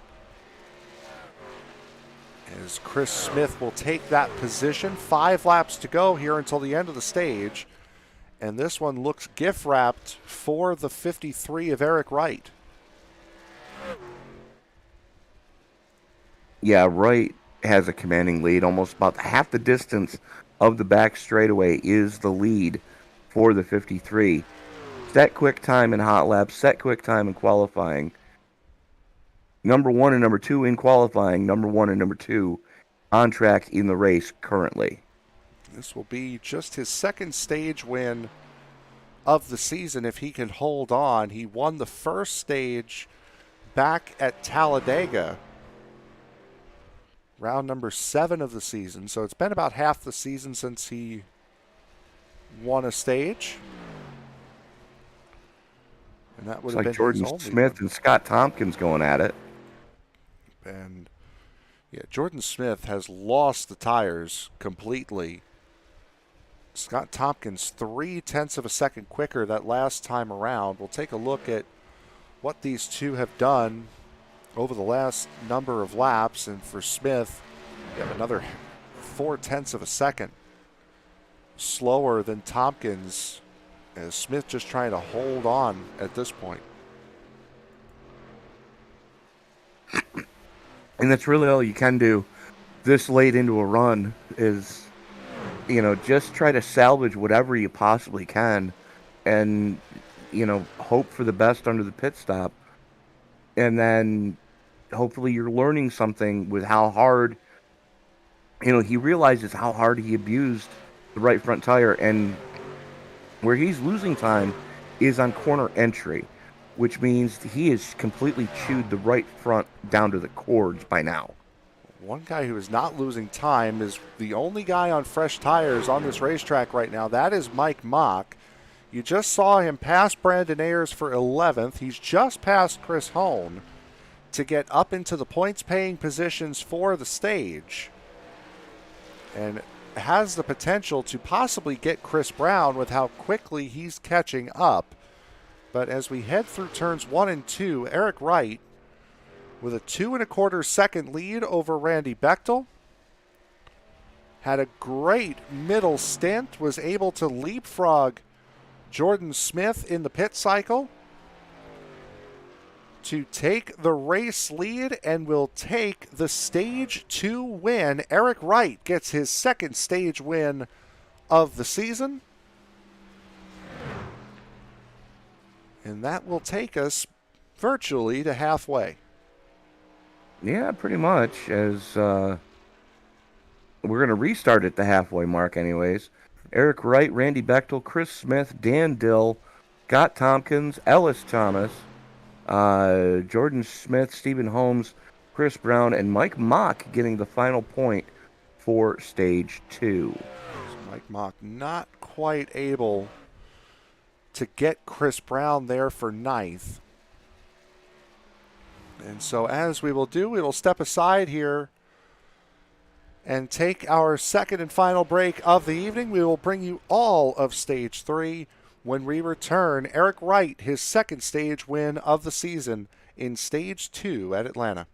As Chris Smith will take that position. 5 laps to go here until the end of the stage. And this one looks gift-wrapped for the 53 of Eric Wright. Yeah, Wright has a commanding lead. Almost about half the distance of the back straightaway is the lead for the 53. Set quick time in hot laps, set quick time in qualifying. Number 1 and number 2 in qualifying, number 1 and number 2 on track in the race currently. This will be just his second stage win of the season if he can hold on. He won the first stage back at Talladega, round number 7 of the season. So it's been about half the season since he won a stage. And that would It's have like been Jordan his only Smith one. and Scott Tompkins going at it. And yeah, Jordan Smith has lost the tires completely. Scott Tompkins 0.3 of a second quicker that last time around. We'll take a look at what these two have done over the last number of laps. And for Smith, you have another 0.4 of a second slower than Tompkins, as Smith just trying to hold on at this point. And that's really all you can do this late into a run is, you know, just try to salvage whatever you possibly can and, you know, hope for the best under the pit stop. And then hopefully you're learning something with how hard, you know, he realizes how hard he abused the right front tire. And where he's losing time is on corner entry, which means he has completely chewed the right front down to the cords by now. One guy who is not losing time is the only guy on fresh tires on this racetrack right now. That is Mike Mock. You just saw him pass Brandon Ayers for 11th. He's just passed Chris Hone to get up into the points-paying positions for the stage, and has the potential to possibly get Chris Brown with how quickly he's catching up. But as we head through turns 1 and 2, Eric Wright with a 2 1/4 second lead over Randy Bechdel. Had a great middle stint, was able to leapfrog Jordan Smith in the pit cycle to take the race lead and will take the stage 2 win. Eric Wright gets his second stage win of the season. And that will take us virtually to halfway. Yeah, pretty much. As we're going to restart at the halfway mark anyways. Eric Wright, Randy Bechdel, Chris Smith, Dan Dill, Scott Tompkins, Ellis Thomas, Jordan Smith, Stephen Holmes, Chris Brown, and Mike Mock getting the final point for stage 2. So Mike Mock not quite able to get Chris Brown there for 9th. And so as we will do, we will step aside here and take our second and final break of the evening. We will bring you all of stage 3 when we return. Eric Wright, his second stage win of the season in stage 2 at Atlanta.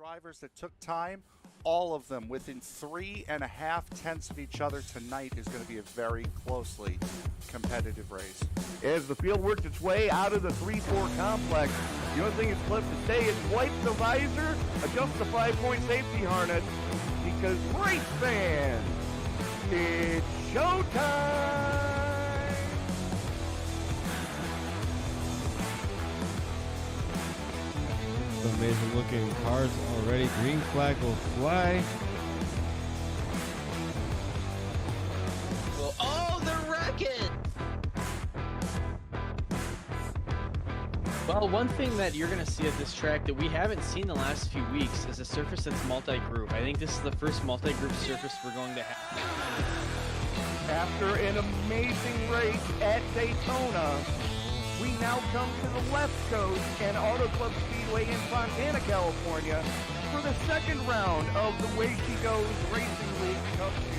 drivers that took time, all of them within 3.5 tenths of each other tonight is going to be a very closely competitive race. As the field worked its way out of the 3-4 complex, the only thing that's left to say is wipe the visor, adjust the 5-point safety harness, because race fans, it's showtime! Amazing looking cars already. Green flag will fly. Oh, the wreck-it! Well, one thing that you're going to see at this track that we haven't seen the last few weeks is a surface that's multi-group. I think this is the first multi-group surface we're going to have. After an amazing race at Daytona, we now come to the left coast and Auto Club Speedway in Fontana, California for the second round of the Way She Goes Racing League Cup Series.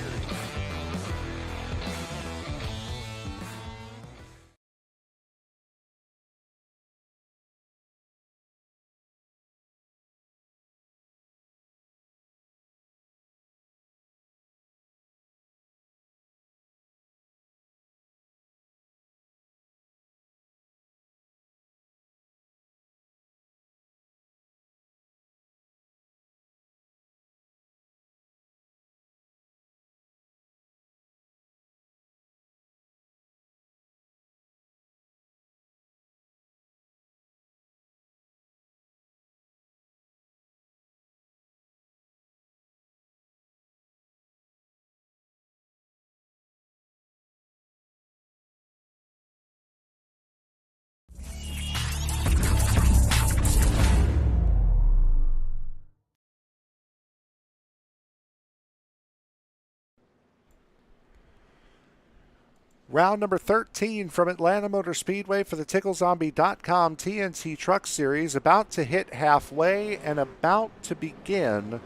Round number 13 from Atlanta Motor Speedway for the TickleZombie.com TNT Truck Series, about to hit halfway and about to begin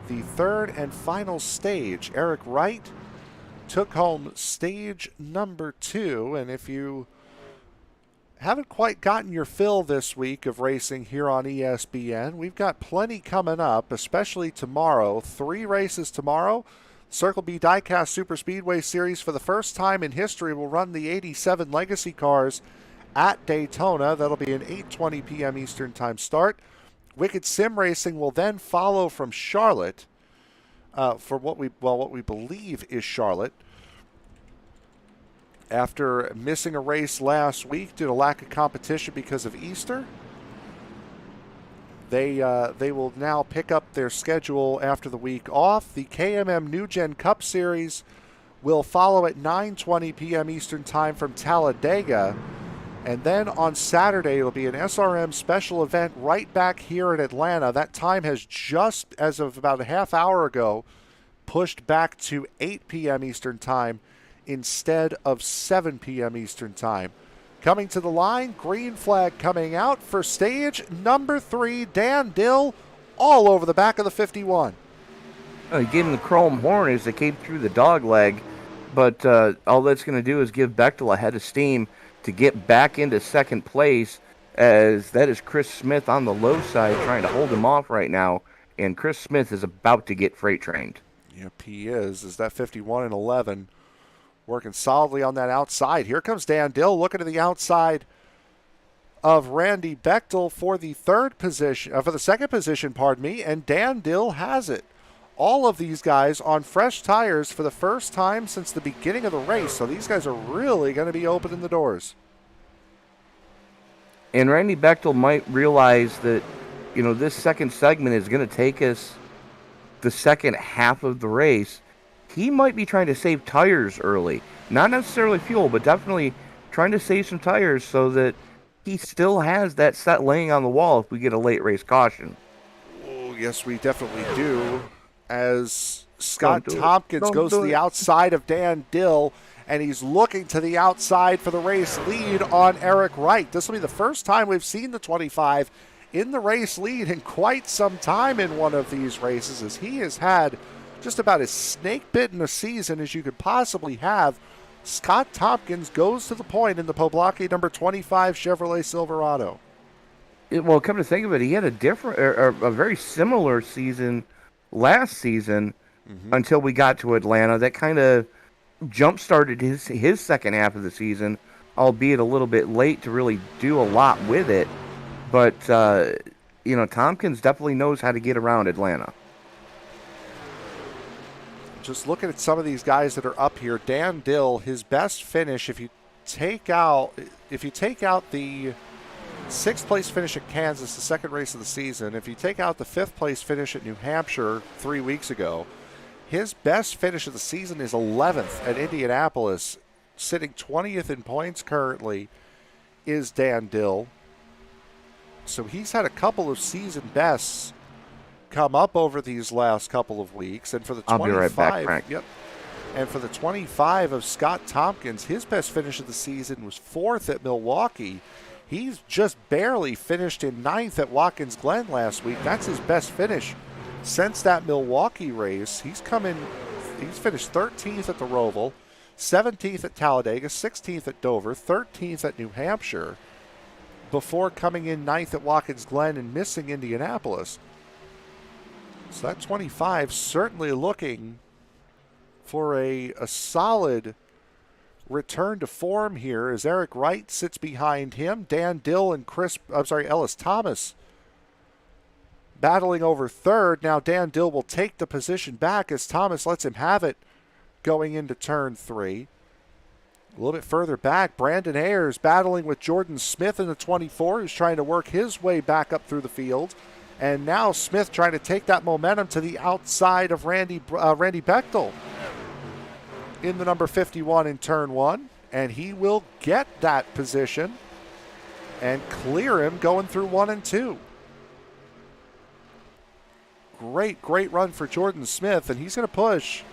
the third and final stage. Eric Wright took home stage number 2, and if you haven't quite gotten your fill this week of racing here on ESBN, we've got plenty coming up, especially tomorrow. 3 races tomorrow. Circle B Diecast Super Speedway Series for the first time in history will run the 87 Legacy cars at Daytona. That'll be an 8:20 p.m. Eastern Time start. Wicked Sim Racing will then follow from Charlotte for what we believe is Charlotte. After missing a race last week due to lack of competition because of Easter, They will now pick up their schedule after the week off. The KMM New Gen Cup Series will follow at 9:20 p.m. Eastern Time from Talladega. And then on Saturday, it'll be an SRM special event right back here in Atlanta. That time has just, as of about a half hour ago, pushed back to 8 p.m. Eastern Time instead of 7 p.m. Eastern Time. Coming to the line, green flag coming out for stage number 3, Dan Dill, all over the back of the 51. He gave him the chrome horn as they came through the dog leg, but all that's going to do is give Bechdel a head of steam to get back into second place, as that is Chris Smith on the low side trying to hold him off right now, and Chris Smith is about to get freight trained. Yep, he is. Is that 51 and 11? Working solidly on that outside. Here comes Dan Dill looking to the outside of Randy Bechdel for the second position, and Dan Dill has it. All of these guys on fresh tires for the first time since the beginning of the race, so these guys are really going to be opening the doors. And Randy Bechdel might realize that, this second segment is going to take us the second half of the race. He might be trying to save tires early. Not necessarily fuel, but definitely trying to save some tires so that he still has that set laying on the wall if we get a late race caution. Oh, yes, we definitely do. As Scott Tompkins goes to the outside of Dan Dill, and he's looking to the outside for the race lead on Eric Wright. This will be the first time we've seen the 25 in the race lead in quite some time in one of these races, as he has had just about as snake-bitten a season as you could possibly have. Scott Tompkins goes to the point in the Poblocki number 25 Chevrolet Silverado. Well, come to think of it, he had a different, or a very similar season last season until we got to Atlanta. That kind of jump-started his second half of the season, albeit a little bit late to really do a lot with it. But, Tompkins definitely knows how to get around Atlanta. Just looking at some of these guys that are up here, Dan Dill, his best finish, if you take out the 6th place finish at Kansas, the second race of the season, if you take out the 5th place finish at New Hampshire 3 weeks ago, his best finish of the season is 11th at Indianapolis. Sitting 20th in points currently is Dan Dill. So he's had a couple of season bests come up over these last couple of weeks. And for the 25, I'll be right back, Frank. Yep. And for the 25 of Scott Tompkins, his best finish of the season was 4th at Milwaukee. He's just barely finished in 9th at Watkins Glen last week. That's his best finish since that Milwaukee race. He's finished 13th at the Roval, 17th at Talladega, 16th at Dover, 13th at New Hampshire, before coming in 9th at Watkins Glen and missing Indianapolis. So that 25 certainly looking for a solid return to form here as Eric Wright sits behind him. Dan Dill and Ellis Thomas battling over third. Now Dan Dill will take the position back as Thomas lets him have it going into turn 3. A little bit further back, Brandon Ayers battling with Jordan Smith in the 24, who's trying to work his way back up through the field. And now Smith trying to take that momentum to the outside of Randy Bechdel in the number 51 in turn 1. And he will get that position and clear him going through 1 and 2. Great run for Jordan Smith, and he's going to push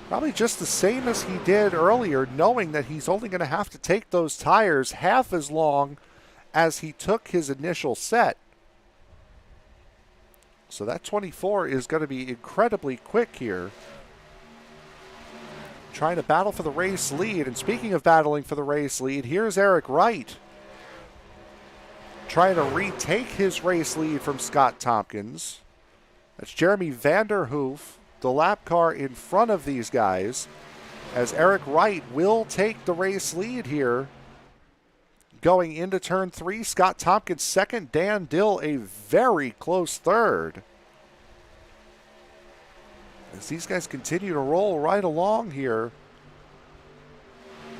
probably just the same as he did earlier, knowing that he's only going to have to take those tires half as long as he took his initial set. So that 24 is going to be incredibly quick here. Trying to battle for the race lead. And speaking of battling for the race lead, here's Eric Wright trying to retake his race lead from Scott Tompkins. That's Jeremy Vanderhoof, the lap car in front of these guys, as Eric Wright will take the race lead here going into turn 3. Scott Tompkins second, Dan Dill a very close third. As these guys continue to roll right along here,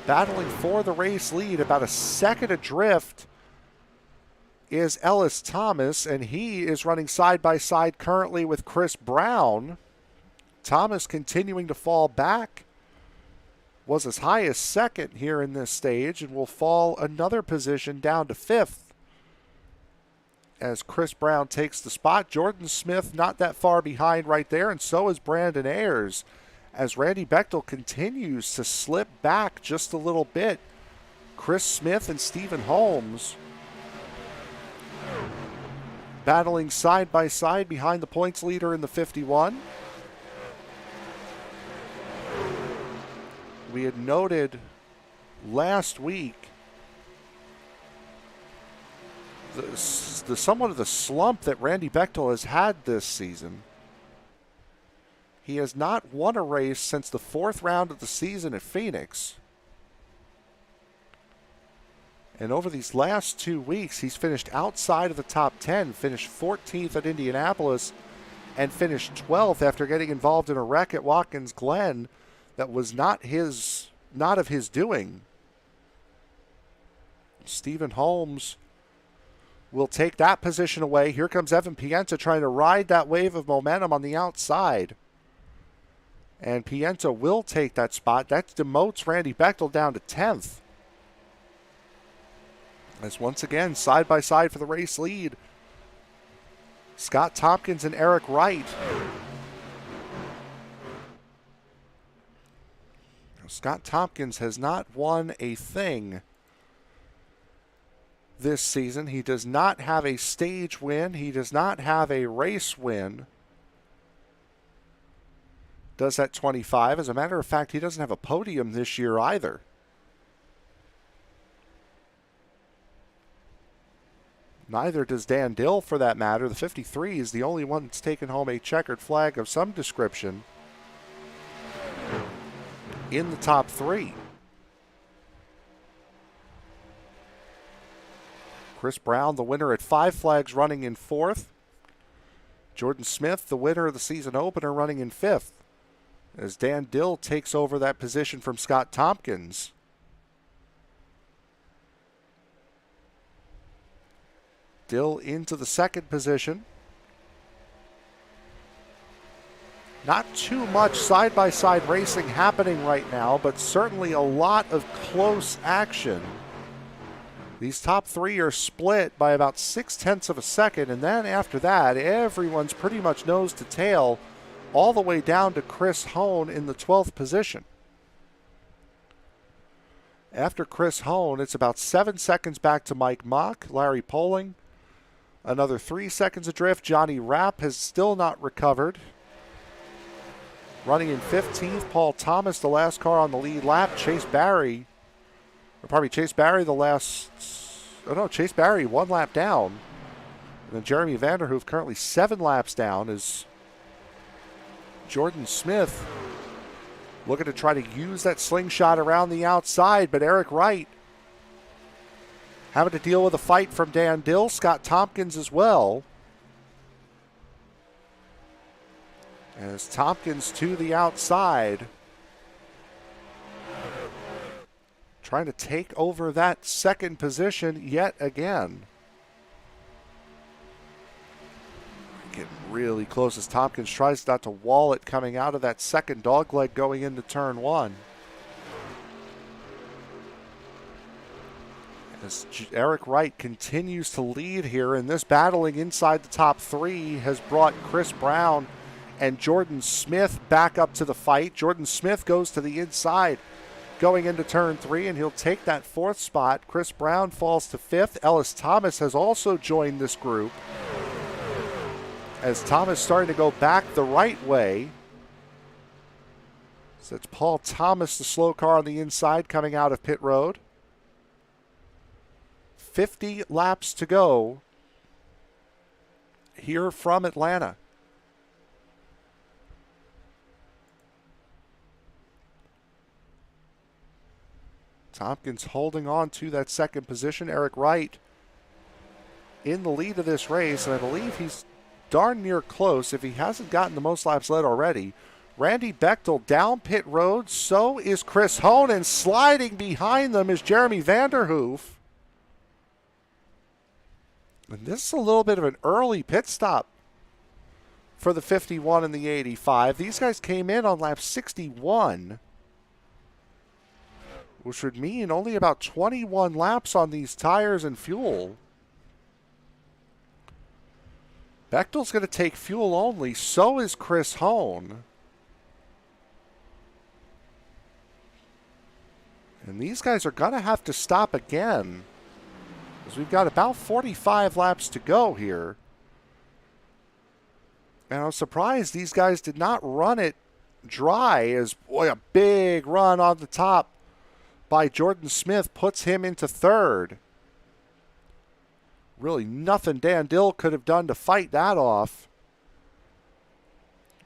battling for the race lead, about a second adrift is Ellis Thomas, and he is running side by side currently with Chris Brown. Thomas continuing to fall back, was as high as second here in this stage and will fall another position down to 5th as Chris Brown takes the spot. Jordan Smith not that far behind right there, and so is Brandon Ayers as Randy Bechdel continues to slip back just a little bit. Chris Smith and Stephen Holmes battling side by side behind the points leader in the 51. We had noted last week the somewhat of the slump that Randy Bechdel has had this season. He has not won a race since the 4th round of the season at Phoenix. And over these last 2 weeks, he's finished outside of the top 10, finished 14th at Indianapolis, and finished 12th after getting involved in a wreck at Watkins Glen that was not of his doing. Stephen Holmes will take that position away. Here comes Evan Pienta trying to ride that wave of momentum on the outside. And Pienta will take that spot. That demotes Randy Bechdel down to 10th. As once again, side by side for the race lead, Scott Tompkins and Eric Wright. Scott Tompkins has not won a thing this season. He does not have a stage win. He does not have a race win. Does that 25. As a matter of fact, he doesn't have a podium this year either. Neither does Dan Dill, for that matter. The 53 is the only one that's taken home a checkered flag of some description in the top 3. Chris Brown, the winner at 5 flags, running in 4th. Jordan Smith, the winner of the season opener, running in 5th. As Dan Dill takes over that position from Scott Tompkins. Dill into the 2nd position. Not too much side-by-side racing happening right now, but certainly a lot of close action. These top 3 are split by about 0.6 of a second, and then after that, everyone's pretty much nose to tail all the way down to Chris Hone in the 12th position. After Chris Hone, it's about 7 seconds back to Mike Mock, Larry Poling. Another 3 seconds adrift. Jonny Rapp has still not recovered. Running in 15th, Paul Thomas, the last car on the lead lap. Chase Barry, Chase Barry 1 lap down. And then Jeremy Vanderhoof currently 7 laps down as Jordan Smith looking to try to use that slingshot around the outside, but Eric Wright having to deal with a fight from Dan Dill, Scott Tompkins as well. As Tompkins to the outside, trying to take over that 2nd position yet again. Getting really close as Tompkins tries not to wall it coming out of that 2nd dogleg going into turn 1. As Eric Wright continues to lead here, and this battling inside the top 3 has brought Chris Brown and Jordan Smith back up to the fight. Jordan Smith goes to the inside going into turn 3, and he'll take that 4th spot. Chris Brown falls to 5th. Ellis Thomas has also joined this group, as Thomas starting to go back the right way. So it's Paul Thomas, the slow car on the inside, coming out of pit road. 50 laps to go here from Atlanta. Tompkins holding on to that 2nd position. Eric Wright in the lead of this race, and I believe he's darn near close if he hasn't gotten the most laps led already. Randy Bechdel down pit road. So is Chris Hone, and sliding behind them is Jeremy Vanderhoof. And this is a little bit of an early pit stop for the 51 and the 85. These guys came in on lap 61, which would mean only about 21 laps on these tires and fuel. Bechdel's going to take fuel only. So is Chris Hone. And these guys are going to have to stop again, because we've got about 45 laps to go here. And I'm surprised these guys did not run it dry, as, boy, a big run on the top by Jordan Smith puts him into 3rd. Really nothing Dan Dill could have done to fight that off.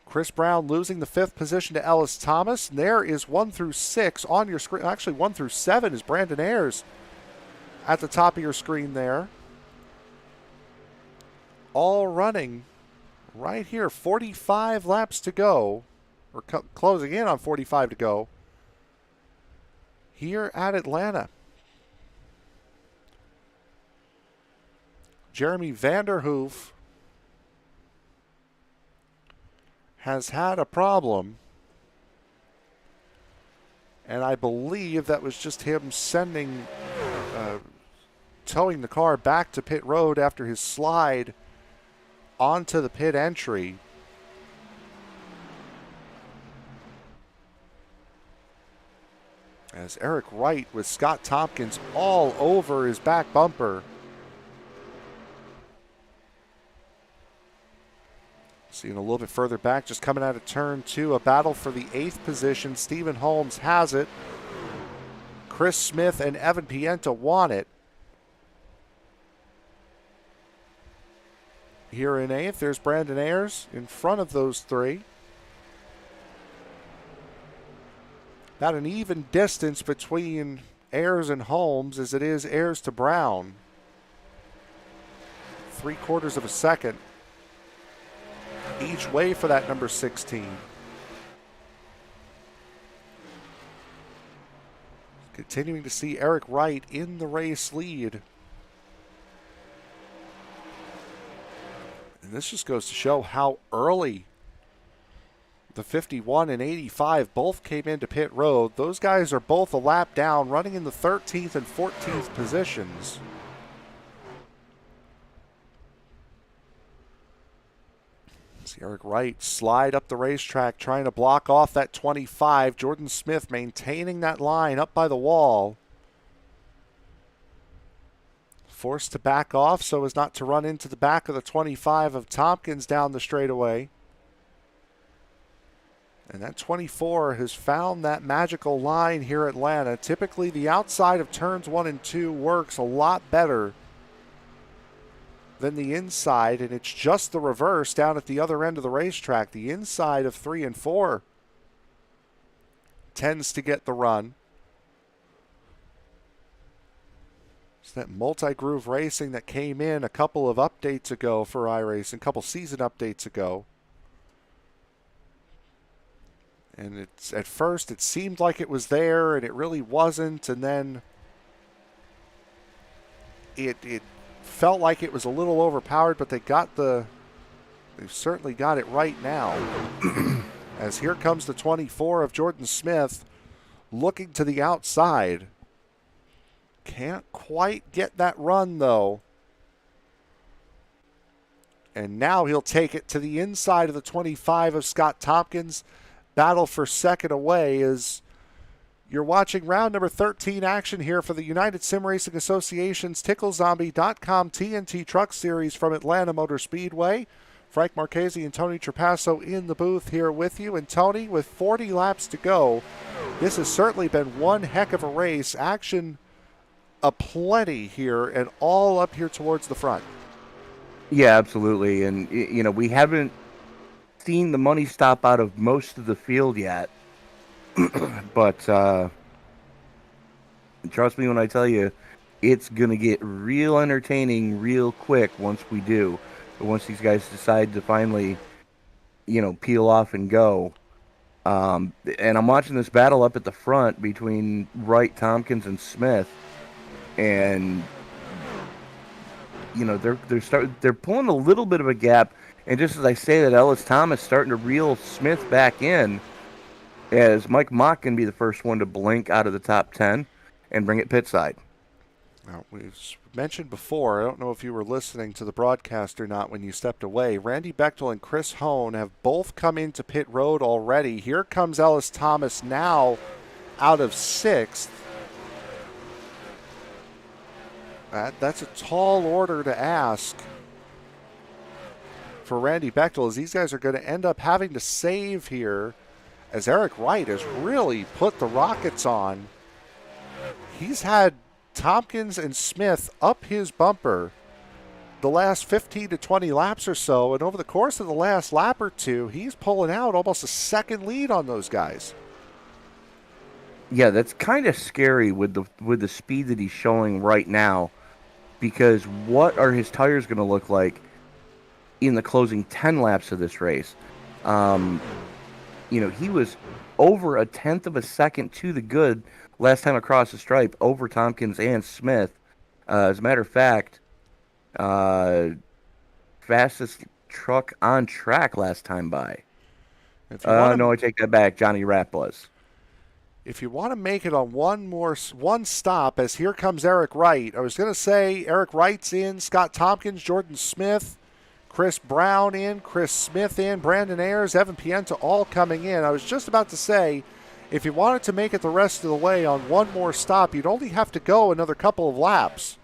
Chris Brown losing the 5th position to Ellis Thomas. And there is 1 through 6 on your screen. Actually, 1 through 7 is Brandon Ayers at the top of your screen there. All running right here. 45 laps to go. Or closing in on 45 to go here at Atlanta. Jeremy Vanderhoof has had a problem, and I believe that was just him towing the car back to pit road after his slide onto the pit entry. As Eric Wright with Scott Tompkins all over his back bumper. Seeing a little bit further back, just coming out of turn 2, a battle for the 8th position. Stephen Holmes has it. Chris Smith and Evan Pienta want it. here in 8th. There's Brandon Ayers in front of those three. About an even distance between Ayers and Holmes as it is Ayers to Brown. 3/4 of a second each way for that number 16. Continuing to see Eric Wright in the race lead. And this just goes to show how early the 51 and 85 both came into pit road. Those guys are both a lap down, running in the 13th and 14th positions. See Eric Wright slide up the racetrack, trying to block off that 25. Jordan Smith maintaining that line up by the wall. Forced to back off so as not to run into the back of the 25 of Tompkins down the straightaway. And that 24 has found that magical line here at Atlanta. Typically, the outside of turns 1 and 2 works a lot better than the inside, and it's just the reverse down at the other end of the racetrack. The inside of 3 and 4 tends to get the run. It's that multi-groove racing that came in a couple of updates ago for iRacing, a couple season updates ago. And it's at first it seemed like it was there, and it really wasn't. And then it felt like it was a little overpowered, but they've certainly got it right now. As here comes the 24 of Jordan Smith, looking to the outside. Can't quite get that run though. And now he'll take it to the inside of the 25 of Scott Tompkins. Battle for second away as you're watching round number 13 action here for the United Sim Racing Association's TickleZombie.com TNT Truck Series from Atlanta Motor Speedway. Frank Marchese and Tony Trapasso in the booth here with you. And Tony, with 40 laps to go, this has certainly been one heck of a race. Action aplenty here and all up here towards the front. Yeah, absolutely. And, you know, we haven't seen the money stop out of most of the field yet. But trust me when I tell you, it's going to get real entertaining real quick once we do. But once these guys decide to finally, you know, peel off and go. And I'm watching this battle up at the front between Wright, Tompkins, and Smith. And, you know, they're pulling a little bit of a gap. And just as I say that, Ellis Thomas starting to reel Smith back in, as Mike Mock can be the first one to blink out of the top 10 and bring it pit side. Now, we've mentioned before, I don't know if you were listening to the broadcast or not when you stepped away, Randy Bechdel and Chris Hone have both come into pit road already. Here comes Ellis Thomas now out of 6th. That's a tall order to ask for Randy Bechdel, as these guys are going to end up having to save here, as Eric Wright has really put the rockets on. He's had Tompkins and Smith up his bumper the last 15 to 20 laps or so, and over the course of the last lap or two, he's pulling out almost a second lead on those guys. Yeah, that's kind of scary with the speed that he's showing right now, because what are his tires going to look like in the closing 10 laps of this race? You know, he was over 1/10 of a second to the good last time across the stripe over Tompkins and Smith. As a matter of fact, fastest truck on track last time by. No, I take that back. Jonny Rapp was. If you want to make it on one stop, as here comes Eric Wright. I was going to say Eric Wright's in, Scott Tompkins, Jordan Smith, Chris Brown in, Chris Smith in, Brandon Ayers, Evan Pienta all coming in. I was just about to say, if you wanted to make it the rest of the way on one more stop, you'd only have to go another couple of laps.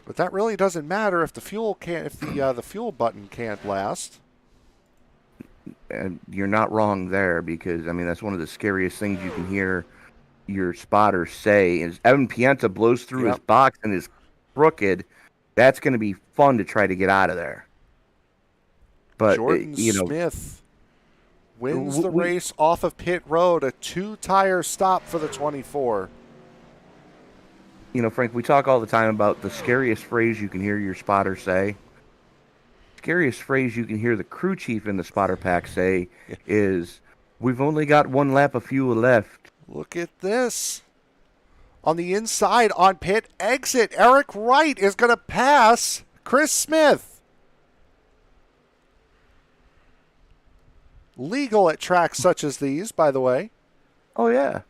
But that really doesn't matter if the fuel the fuel button can't last. And you're not wrong there, because I mean that's one of the scariest things you can hear your spotter say is Evan Pienta blows through his box and is crooked, That's going to be fun to try to get out of there. But, Jordan you know, Smith wins the we- race off of pit road, a 2-tire stop for the 24. you know, Frank, we talk all the time about the scariest phrase you can hear your spotter say. Scariest phrase you can hear the crew chief in the spotter pack say is, "We've only got one lap of fuel left." Look at this. On the inside, on pit exit, Eric Wright is going to pass Chris Smith. Legal at tracks such as these, by the way. Oh, yeah.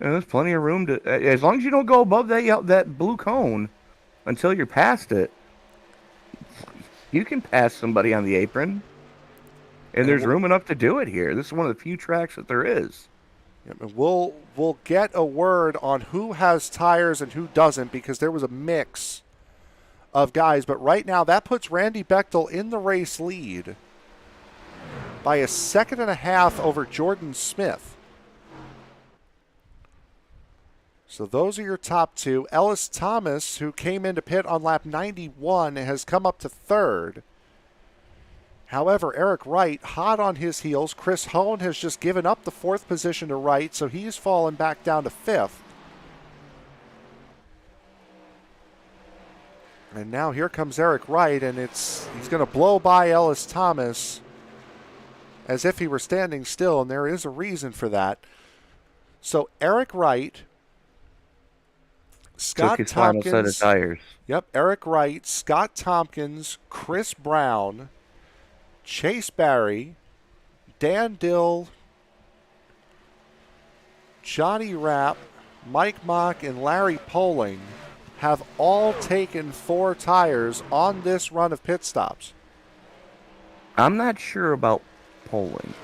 And there's plenty of room to, as long as you don't go above that blue cone until you're past it, you can pass somebody on the apron. And there's room enough to do it here. This is one of the few tracks that there is. Yep, and we'll get a word on who has tires and who doesn't, because there was a mix of guys. But right now, that puts Randy Bechdel in the race lead by a 1.5 seconds over Jordan Smith. So those are your top two. Ellis Thomas, who came into pit on lap 91, has come up to third. However, Eric Wright, hot on his heels. Chris Hone has just given up the fourth position to Wright, so he's fallen back down to fifth. And now here comes Eric Wright, and he's going to blow by Ellis Thomas as if he were standing still, and there is a reason for that. So Eric Wright, Scott Took his final Tompkins, set of tires. Yep, Eric Wright, Scott Tompkins, Chris Brown, Chase Barry, Dan Dill, Jonny Rapp, Mike Mock, and Larry Poling have all taken 4 tires on this run of pit stops. I'm not sure about Poling.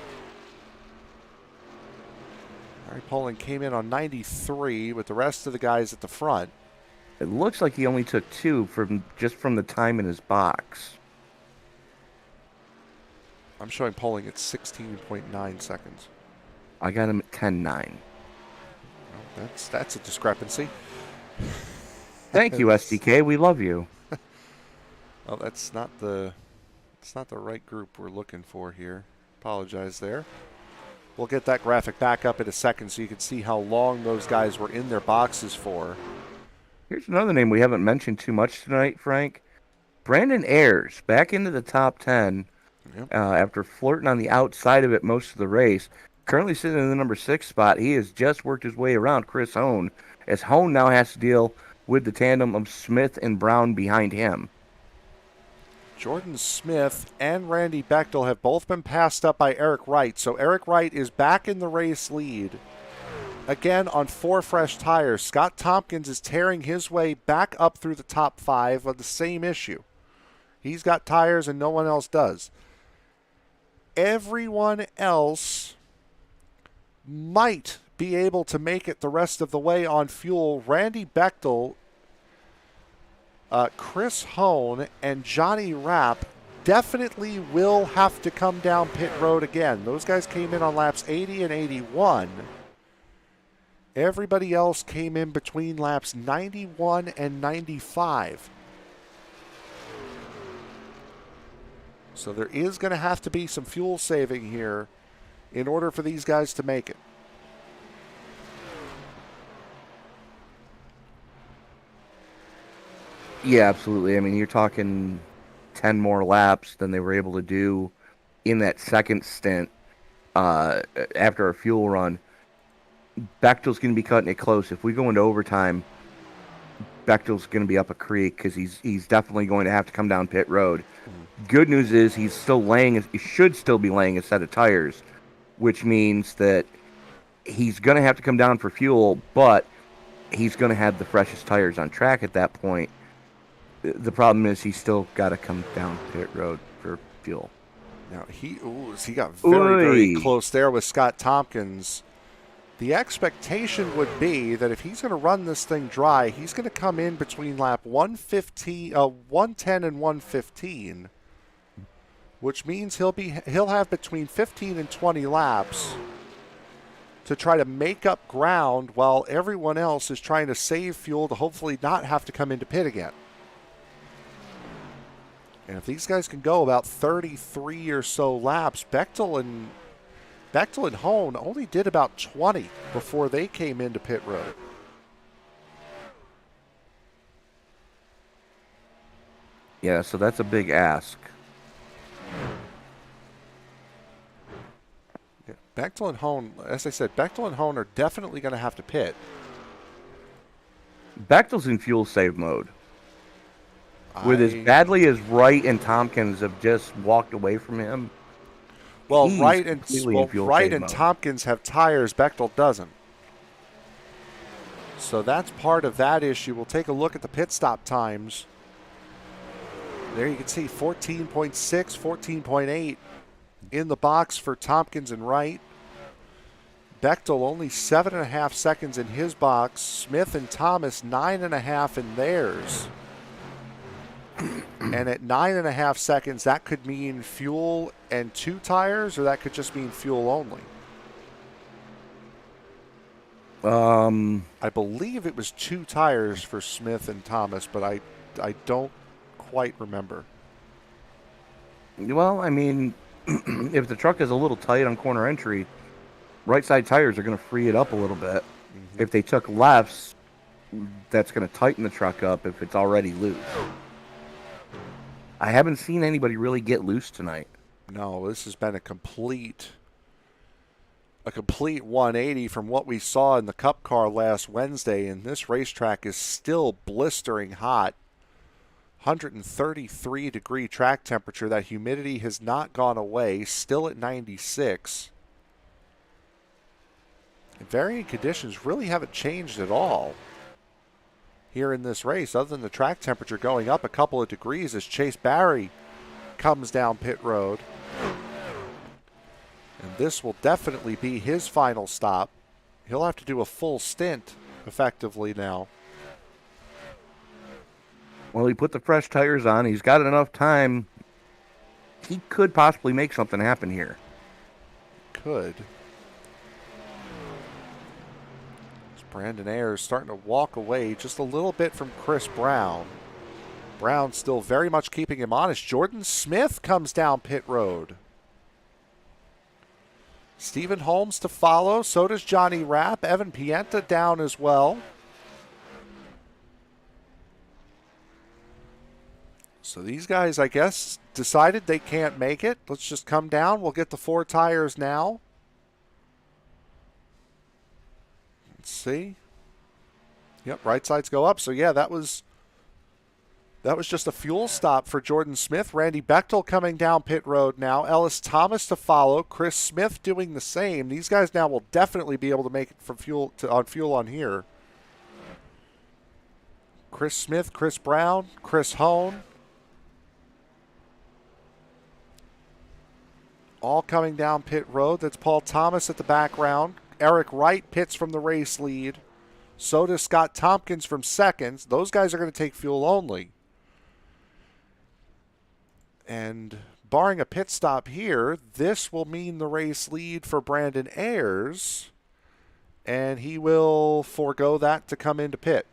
Larry Poling came in on 93 with the rest of the guys at the front. It looks like he only took 2 from the time in his box. I'm showing Poling at 16.9 seconds. I got him at 10.9. Well, that's a discrepancy. Thank you, SDK. We love you. Well, that's not the right group we're looking for here. Apologize there. We'll get that graphic back up in a second so you can see how long those guys were in their boxes for. Here's another name we haven't mentioned too much tonight, Frank. Brandon Ayers, back into the top 10 after flirting on the outside of it most of the race. Currently sitting in the number 6 spot. He has just worked his way around Chris Hone, as Hone now has to deal with the tandem of Smith and Brown behind him. Jordan Smith and Randy Bechdel have both been passed up by Eric Wright. So Eric Wright is back in the race lead. Again on 4 fresh tires. Scott Tompkins is tearing his way back up through the top 5 of the same issue. He's got tires and no one else does. Everyone else might be able to make it the rest of the way on fuel. Randy Bechdel, Chris Hone, and Jonny Rapp definitely will have to come down pit road again. Those guys came in on laps 80 and 81. Everybody else came in between laps 91 and 95. So there is going to have to be some fuel saving here in order for these guys to make it. Yeah, absolutely. I mean, you're talking 10 more laps than they were able to do in that second stint after a fuel run. Bechtel's going to be cutting it close. If we go into overtime, Bechtel's going to be up a creek because he's definitely going to have to come down pit road. Good news is he should still be laying a set of tires, which means that he's going to have to come down for fuel, but he's going to have the freshest tires on track at that point. The problem is he's still got to come down pit road for fuel. Now he got very close there with Scott Tompkins. The expectation would be that if he's going to run this thing dry, he's going to come in between lap 110 and 115, which means he'll have between 15 and 20 laps to try to make up ground while everyone else is trying to save fuel to hopefully not have to come into pit again. And if these guys can go about 33 or so laps, Bechdel and Hone only did about 20 before they came into pit road. Yeah, so that's a big ask. Yeah, Bechdel and Hone, as I said, Bechdel and Hone are definitely going to have to pit. Bechtel's in fuel save mode. With as badly as Wright and Tompkins have just walked away from him. Well, he's Wright and completely in fuel save mode. Tompkins have tires. Bechdel doesn't. So that's part of that issue. We'll take a look at the pit stop times. There you can see 14.6, 14.8 in the box for Tompkins and Wright. Bechdel only 7.5 seconds in his box. Smith and Thomas 9.5 in theirs. And at 9.5 seconds, that could mean fuel and 2 tires, or that could just mean fuel only. I believe it was 2 tires for Smith and Thomas, but I don't quite remember. Well, I mean, if the truck is a little tight on corner entry, right side tires are going to free it up a little bit. Mm-hmm. If they took lefts, that's going to tighten the truck up if it's already loose. I haven't seen anybody really get loose tonight. No, this has been a complete 180 from what we saw in the Cup car last Wednesday, and this racetrack is still blistering hot. 133-degree track temperature. That humidity has not gone away, still at 96. And varying conditions really haven't changed at all here in this race, other than the track temperature going up a couple of degrees as Chase Barry comes down pit road. And this will definitely be his final stop. He'll have to do a full stint effectively now. Well, he put the fresh tires on. He's got enough time. He could possibly make something happen here. Could. Brandon Ayers starting to walk away just a little bit from Chris Brown. Brown still very much keeping him honest. Jordan Smith comes down pit road. Stephen Holmes to follow. So does Jonny Rapp. Evan Pienta down as well. So these guys, I guess, decided they can't make it. Let's just come down. We'll get the 4 tires now. Let's see. Yep, right sides go up. So yeah, that was just a fuel stop for Jordan Smith. Randy Bechdel coming down pit road now. Ellis Thomas to follow. Chris Smith doing the same. These guys now will definitely be able to make it from fuel on here. Chris Smith, Chris Brown, Chris Hone. All coming down pit road. That's Paul Thomas at the background. Eric Wright pits from the race lead. So does Scott Tompkins from seconds. Those guys are going to take fuel only. And barring a pit stop here, this will mean the race lead for Brandon Ayers. And he will forego that to come into pit.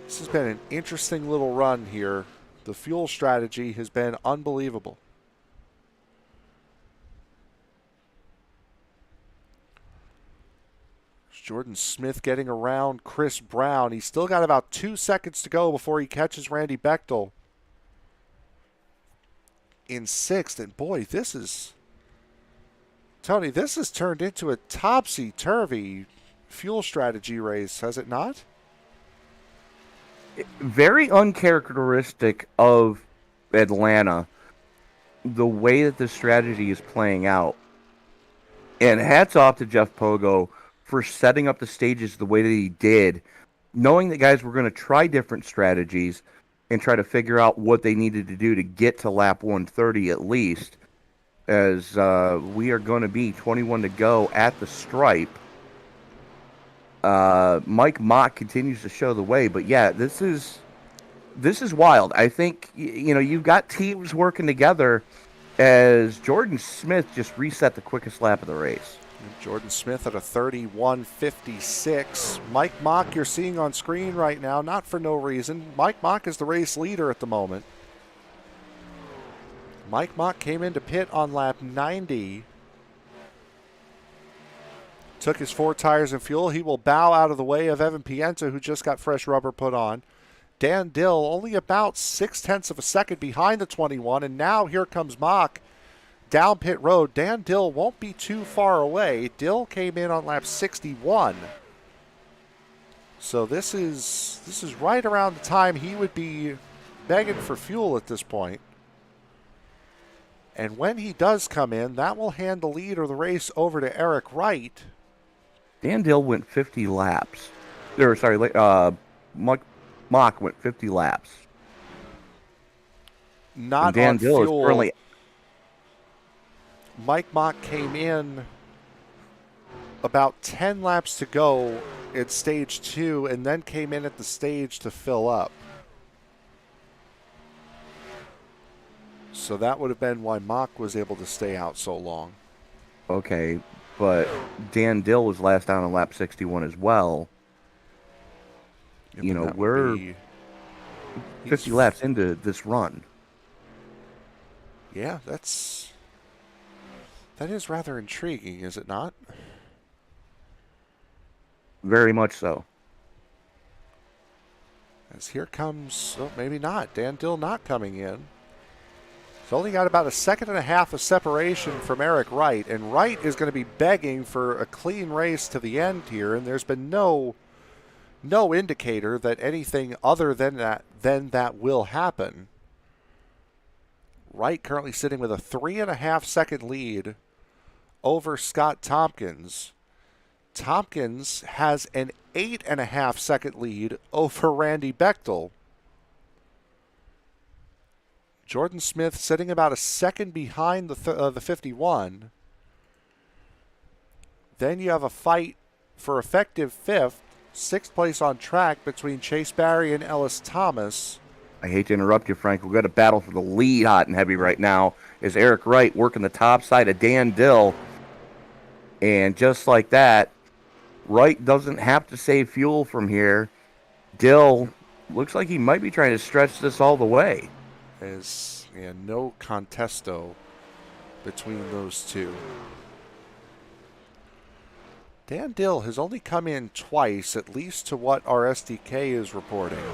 This has been an interesting little run here. The fuel strategy has been unbelievable. Jordan Smith getting around Chris Brown. He's still got about 2 seconds to go before he catches Randy Bechdel in 6th. And boy, Tony, this has turned into a topsy-turvy fuel strategy race, has it not? Very uncharacteristic of Atlanta, the way that the strategy is playing out. And hats off to Jeff Pogo for setting up the stages the way that he did, knowing that guys were going to try different strategies and try to figure out what they needed to do to get to lap 130 at least, as we are going to be 21 to go at the stripe. Mike Mott continues to show the way, but yeah, this is wild. I think, you've got teams working together as Jordan Smith just reset the quickest lap of the race. Jordan Smith at a 31.56. Mike Mock you're seeing on screen right now, not for no reason. Mike Mock is the race leader at the moment. Mike Mock came into pit on lap 90. Took his 4 tires and fuel. He will bow out of the way of Evan Pienta, who just got fresh rubber put on. Dan Dill only about 0.6 of a second behind the 21, and now here comes Mock down pit road. Dan Dill won't be too far away. Dill came in on lap 61. So this is right around the time he would be begging for fuel at this point. And when he does come in, that will hand the lead of the race over to Eric Wright. Dan Dill went 50 laps. Mock went 50 laps. Not and Dan on Dill fuel. Is currently. Mike Mock came in about 10 laps to go at stage 2 and then came in at the stage to fill up. So that would have been why Mock was able to stay out so long. Okay, but Dan Dill was last down on lap 61 as well. Yeah, we're 50 laps into this run. Yeah, that is rather intriguing, is it not? Very much so. As here comes, maybe not, Dan Dill not coming in. He's only got about 1.5 seconds of separation from Eric Wright, and Wright is going to be begging for a clean race to the end here, and there's been no indicator that anything other than that will happen. Wright currently sitting with a 3.5 second lead over Scott Tompkins. Tompkins has an 8.5 second lead over Randy Bechdel. Jordan Smith sitting about a second behind the 51. Then you have a fight for effective 5th, 6th place on track between Chase Barry and Ellis Thomas. I hate to interrupt you, Frank. We've got a battle for the lead hot and heavy right now. Is Eric Wright working the top side of Dan Dill. And just like that, Wright doesn't have to save fuel from here. Dill looks like he might be trying to stretch this all the way. There's no contesto between those two. Dan Dill has only come in twice, at least to what our SDK is reporting.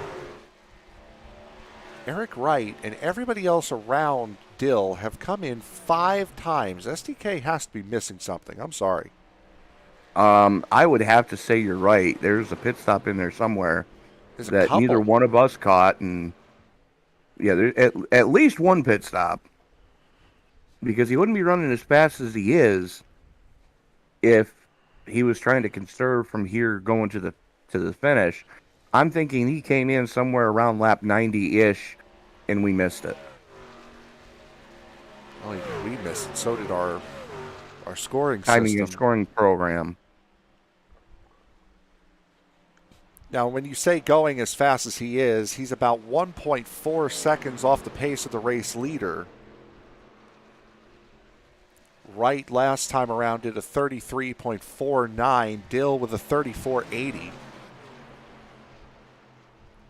Eric Wright and everybody else around Dill have come in 5 times. SDK has to be missing something. I'm sorry. I would have to say you're right. There's a pit stop in there somewhere that neither one of us caught, and yeah, there's at least one pit stop, because he wouldn't be running as fast as he is if he was trying to conserve from here going to the finish. I'm thinking he came in somewhere around lap 90-ish, and we missed it. Well, we missed it. So did our scoring timing system. And scoring program. Now, when you say going as fast as he is, he's about 1.4 seconds off the pace of the race leader. Wright last time around did a 33.49. Dill with a 34.80.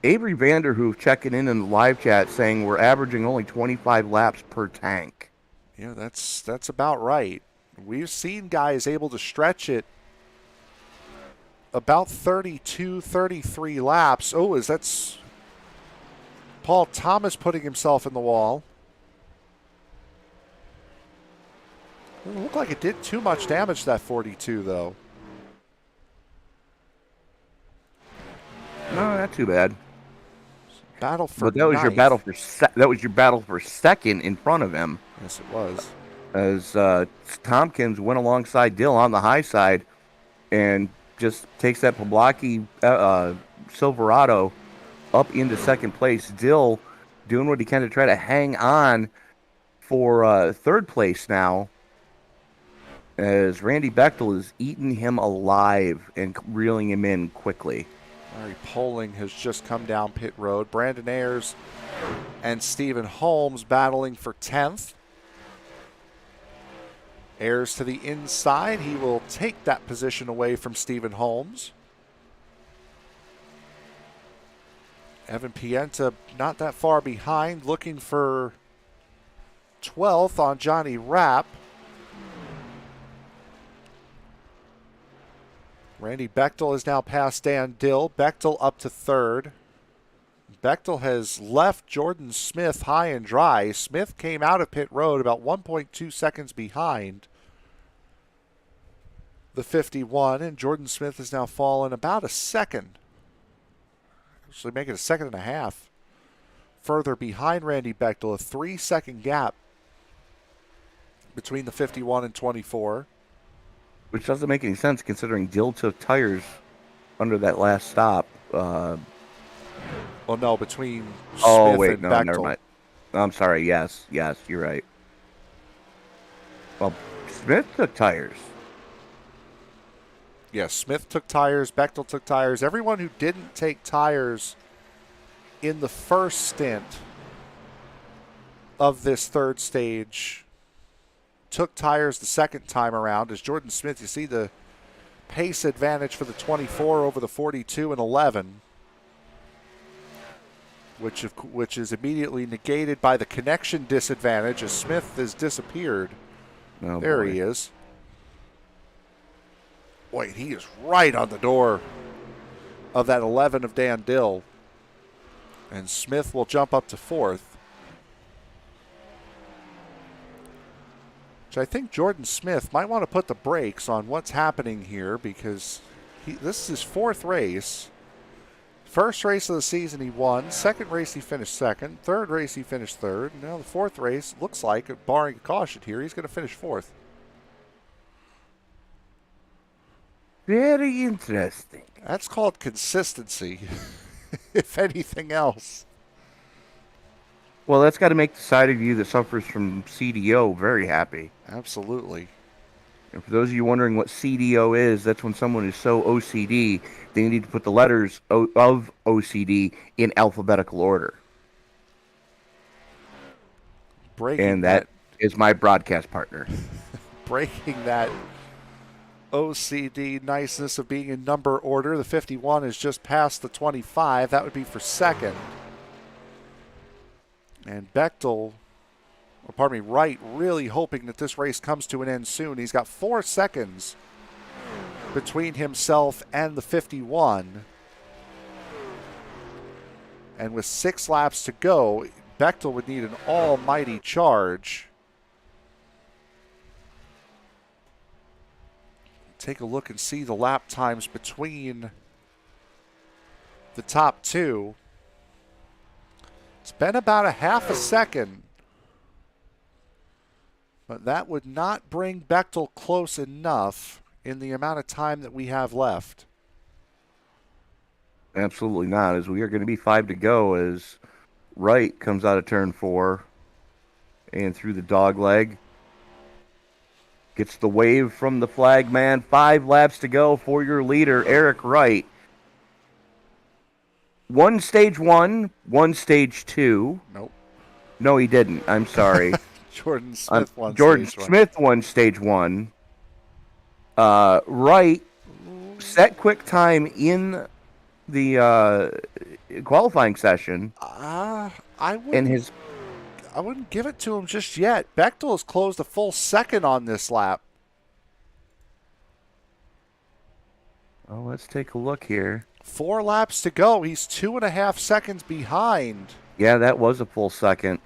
Avery Vanderhoof checking in the live chat saying we're averaging only 25 laps per tank. Yeah, that's about right. We've seen guys able to stretch it about 32, 33 laps. Oh, that's Paul Thomas putting himself in the wall. It looked like it did too much damage, that 42, though. No, not too bad. Battle for that was ninth. your battle for second in front of him. Yes, it was. As Tompkins went alongside Dill on the high side and just takes that Poblaki Silverado up into second place. Dill doing what he can to try to hang on for third place now, as Randy Bechdel is eating him alive and reeling him in quickly. Larry Poling has just come down pit road. Brandon Ayers and Stephen Holmes battling for 10th. Airs to the inside. He will take that position away from Stephen Holmes. Evan Pienta not that far behind, looking for 12th on Jonny Rapp. Randy Bechdel is now past Dan Dill. Bechdel up to third. Bechdel has left Jordan Smith high and dry. Smith came out of pit road about 1.2 seconds behind the 51, and Jordan Smith has now fallen about a second. Actually make it a second and a half further behind Randy Bechdel, a 3-second gap between the 51 and 24. Which doesn't make any sense considering Dill took tires under that last stop. Well, no, between Smith and no, Bechdel. never mind. I'm sorry. Yes, you're right. Well, Smith took tires. Yes, Smith took tires, Bechdel took tires. Everyone who didn't take tires in the first stint of this third stage took tires the second time around. As Jordan Smith, you see the pace advantage for the 24 over the 42 and 11, which is immediately negated by the connection disadvantage as Smith has disappeared. Oh, there boy. he is. Boy, he is right on the door of that 11 of Dan Dill. And Smith will jump up to fourth. Which I think Jordan Smith might want to put the brakes on what's happening here because this is his fourth race. First race of the season he won. Second race he finished second. Third race he finished third. Now the fourth race looks like, barring a caution here, he's going to finish fourth. Very interesting. That's called consistency, if anything else. Well, that's got to make the side of you that suffers from CDO very happy. Absolutely. And for those of you wondering what CDO is, that's when someone is so OCD, they need to put the letters of OCD in alphabetical order. And that is my broadcast partner. Breaking that OCD niceness of being in number order. The 51 is just past the 25. That would be for second. And Bechdel, Wright, really hoping that this race comes to an end soon. He's got 4 seconds between himself and the 51. And with 6 laps to go, Bechdel would need an almighty charge. Take a look and see the lap times between the top two. It's been about a half a second, but that would not bring Bechdel close enough in the amount of time that we have left. Absolutely not, as we are going to be 5 to go as Wright comes out of turn 4 and through the dog leg. Gets the wave from the flag man. 5 laps to go for your leader, Eric Wright. 1 stage 1, 1 stage 2. Nope. No, he didn't. I'm sorry. Jordan Smith won Jordan stage 1. Smith won stage 1. Wright set quick time in the qualifying session. I wouldn't give it to him just yet. Bechdel has closed a full second on this lap. Oh, let's take a look here. 4 laps to go. He's 2.5 seconds behind. Yeah, that was a full second.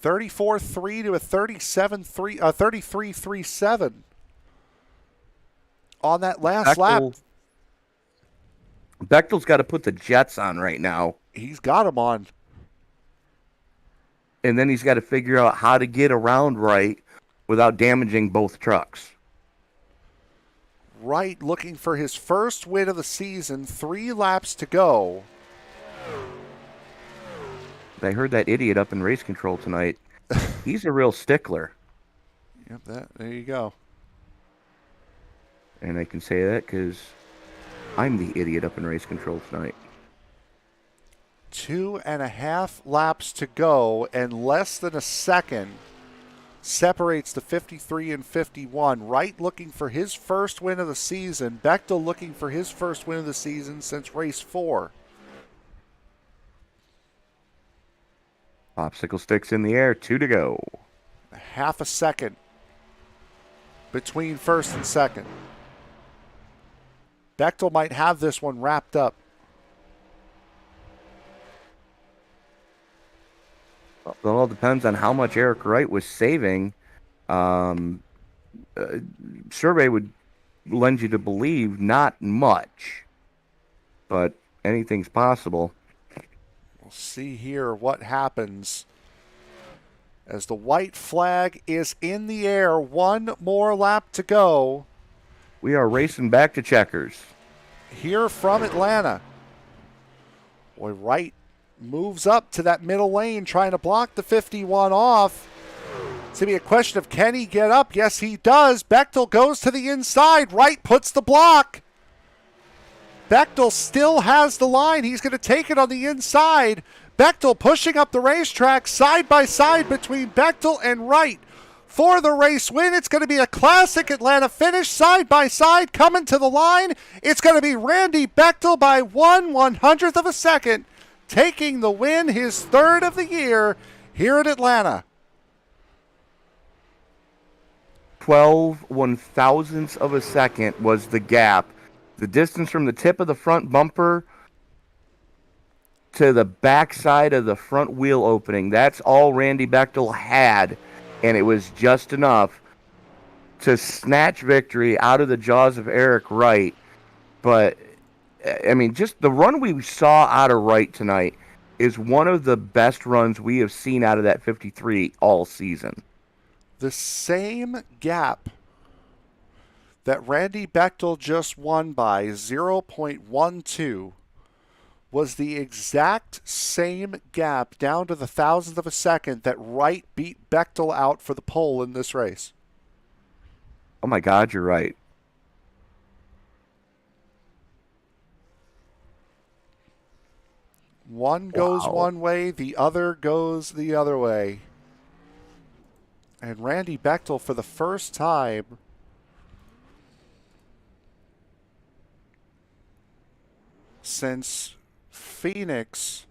34.3 to a 33.37 on that last lap. Bechdel's got to put the jets on right now. He's got him on. And then he's got to figure out how to get around Wright without damaging both trucks. Wright looking for his first win of the season. 3 laps to go. I heard that idiot up in race control tonight. He's a real stickler. Yep, there you go. And I can say that because I'm the idiot up in race control tonight. 2.5 laps to go and less than a second separates the 53 and 51. Wright looking for his first win of the season. Bechdel looking for his first win of the season since race 4. Popsicle sticks in the air, 2 to go. Half a second between first and second. Bechdel might have this one wrapped up. Well, it all depends on how much Eric Wright was saving. Survey would lend you to believe not much, but anything's possible. We'll see here what happens as the white flag is in the air. One more lap to go. We are racing back to checkers. Here from Atlanta. Boy, Wright moves up to that middle lane trying to block the 51 off. It's going to be a question of can he get up? Yes, he does. Bechdel goes to the inside. Wright puts the block. Bechdel still has the line. He's going to take it on the inside. Bechdel pushing up the racetrack side by side between Bechdel and Wright for the race win. It's going to be a classic Atlanta finish side by side coming to the line. It's going to be Randy Bechdel by 1/100th of a second taking the win, his third of the year here at Atlanta. 12 1,000ths of a second was the gap. The distance from the tip of the front bumper to the backside of the front wheel opening. That's all Randy Bechdel had, and it was just enough to snatch victory out of the jaws of Eric Wright. But, I mean, just the run we saw out of Wright tonight is one of the best runs we have seen out of that 53 all season. The same gap that Randy Bechdel just won by 0.12 was the exact same gap down to the thousandth of a second that Wright beat Bechdel out for the pole in this race. Oh my God, you're right. One goes Wow. one way, the other goes the other way. And Randy Bechdel, for the first time since Phoenix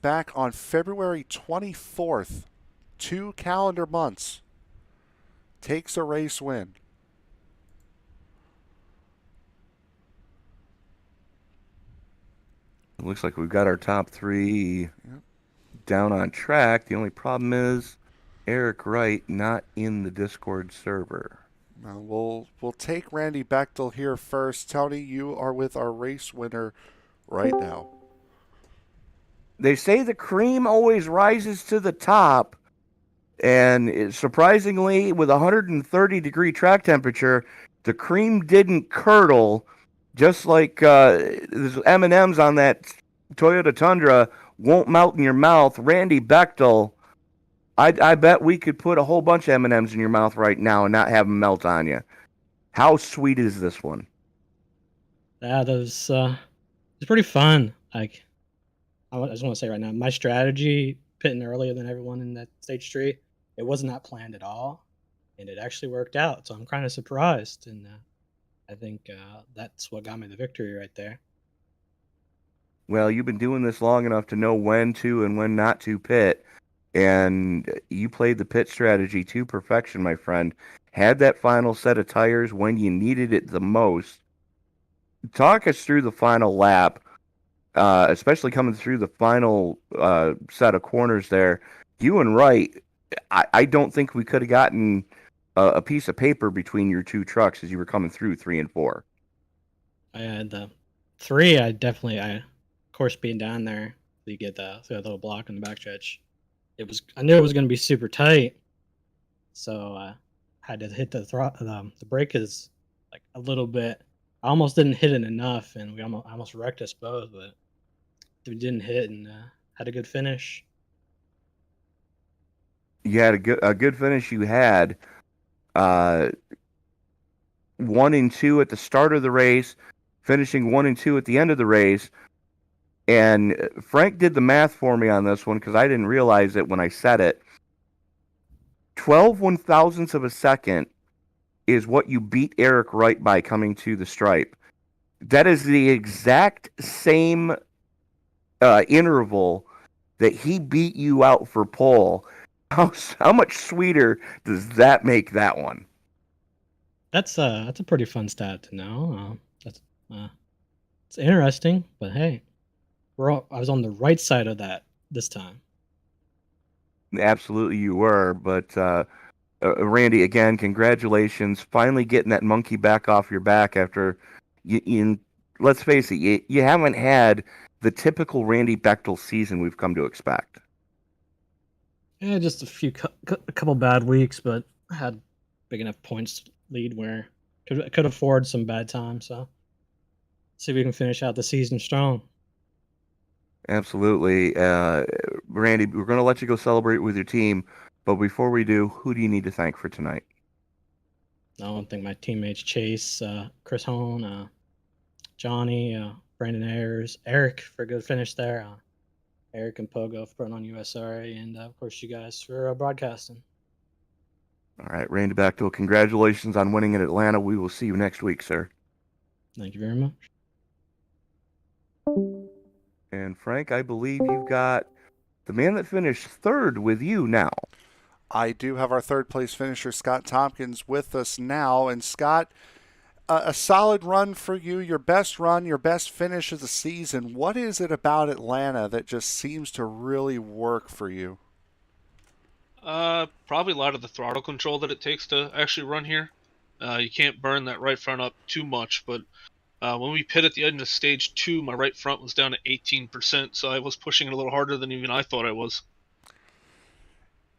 back on February 24th, 2 calendar months, takes a race win. It looks like we've got our top three down on track. The only problem is Eric Wright not in the Discord server. We'll take Randy Bechdel here first. Tony, you are with our race winner right now. They say the cream always rises to the top, and surprisingly, with 130-degree track temperature, the cream didn't curdle, just like there's M&Ms on that Toyota Tundra won't melt in your mouth. Randy Bechdel, I bet we could put a whole bunch of M&Ms in your mouth right now and not have them melt on you. How sweet is this one? Yeah, that was it's pretty fun. Like, I just want to say right now, my strategy pitting earlier than everyone in that stage 3, it was not planned at all, and it actually worked out. So I'm kind of surprised, and I think that's what got me the victory right there. Well, you've been doing this long enough to know when to and when not to pit, and you played the pit strategy to perfection, my friend. Had that final set of tires when you needed it the most. Talk us through the final lap, especially coming through the final set of corners there. You and Wright, I don't think we could have gotten a piece of paper between your two trucks as you were coming through 3 and 4. I had the 3. Of course, being down there, you get the little block in the backstretch. I knew it was going to be super tight, so I had to hit the brake is like a little bit. I almost didn't hit it enough, and we almost wrecked us both, but we didn't hit and had a good finish. You had a good finish. You had 1 and 2 at the start of the race. finishing 1 and 2 at the end of the race. And Frank did the math for me on this one because I didn't realize it when I said it. 12 one-thousandths of a second is what you beat Eric Wright by coming to the stripe. That is the exact same interval that he beat you out for pole. How much sweeter does that make that one? That's a pretty fun stat to know. It's interesting, but hey, I was on the right side of that this time. Absolutely, you were. But Randy, again, congratulations! Finally getting that monkey back off your back after let's face it, you haven't had the typical Randy Bechdel season we've come to expect. Yeah, just a couple bad weeks, but I had big enough points lead where I could afford some bad times. So see if we can finish out the season strong. Absolutely. Randy, we're going to let you go celebrate with your team, but before we do, who do you need to thank for tonight? I don't think my teammates Chase, Chris Hone, Johnny, Brandon Ayers, Eric for a good finish there, Eric and Pogo for putting on USRA, and of course you guys for broadcasting. All right, Randy Bechdel, congratulations on winning in Atlanta. We will see you next week, sir. Thank you very much. And Frank, I believe you've got the man that finished third with you now. I do have our third place finisher, Scott Tompkins, with us now. And Scott, a solid run for you, your best run, your best finish of the season. What is it about Atlanta that just seems to really work for you? Probably a lot of the throttle control that it takes to actually run here. You can't burn that right front up too much, but when we pit at the end of stage 2, my right front was down to 18%, so I was pushing it a little harder than even I thought I was.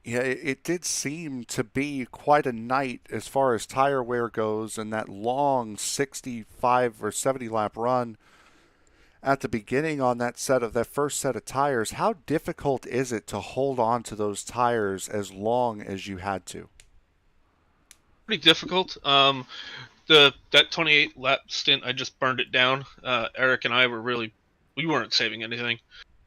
Yeah, it did seem to be quite a night as far as tire wear goes, and that long 65 or 70 lap run at the beginning on that first set of tires. How difficult is it to hold on to those tires as long as you had to? Pretty difficult. That 28 lap stint, I just burned it down. Eric and I we weren't saving anything.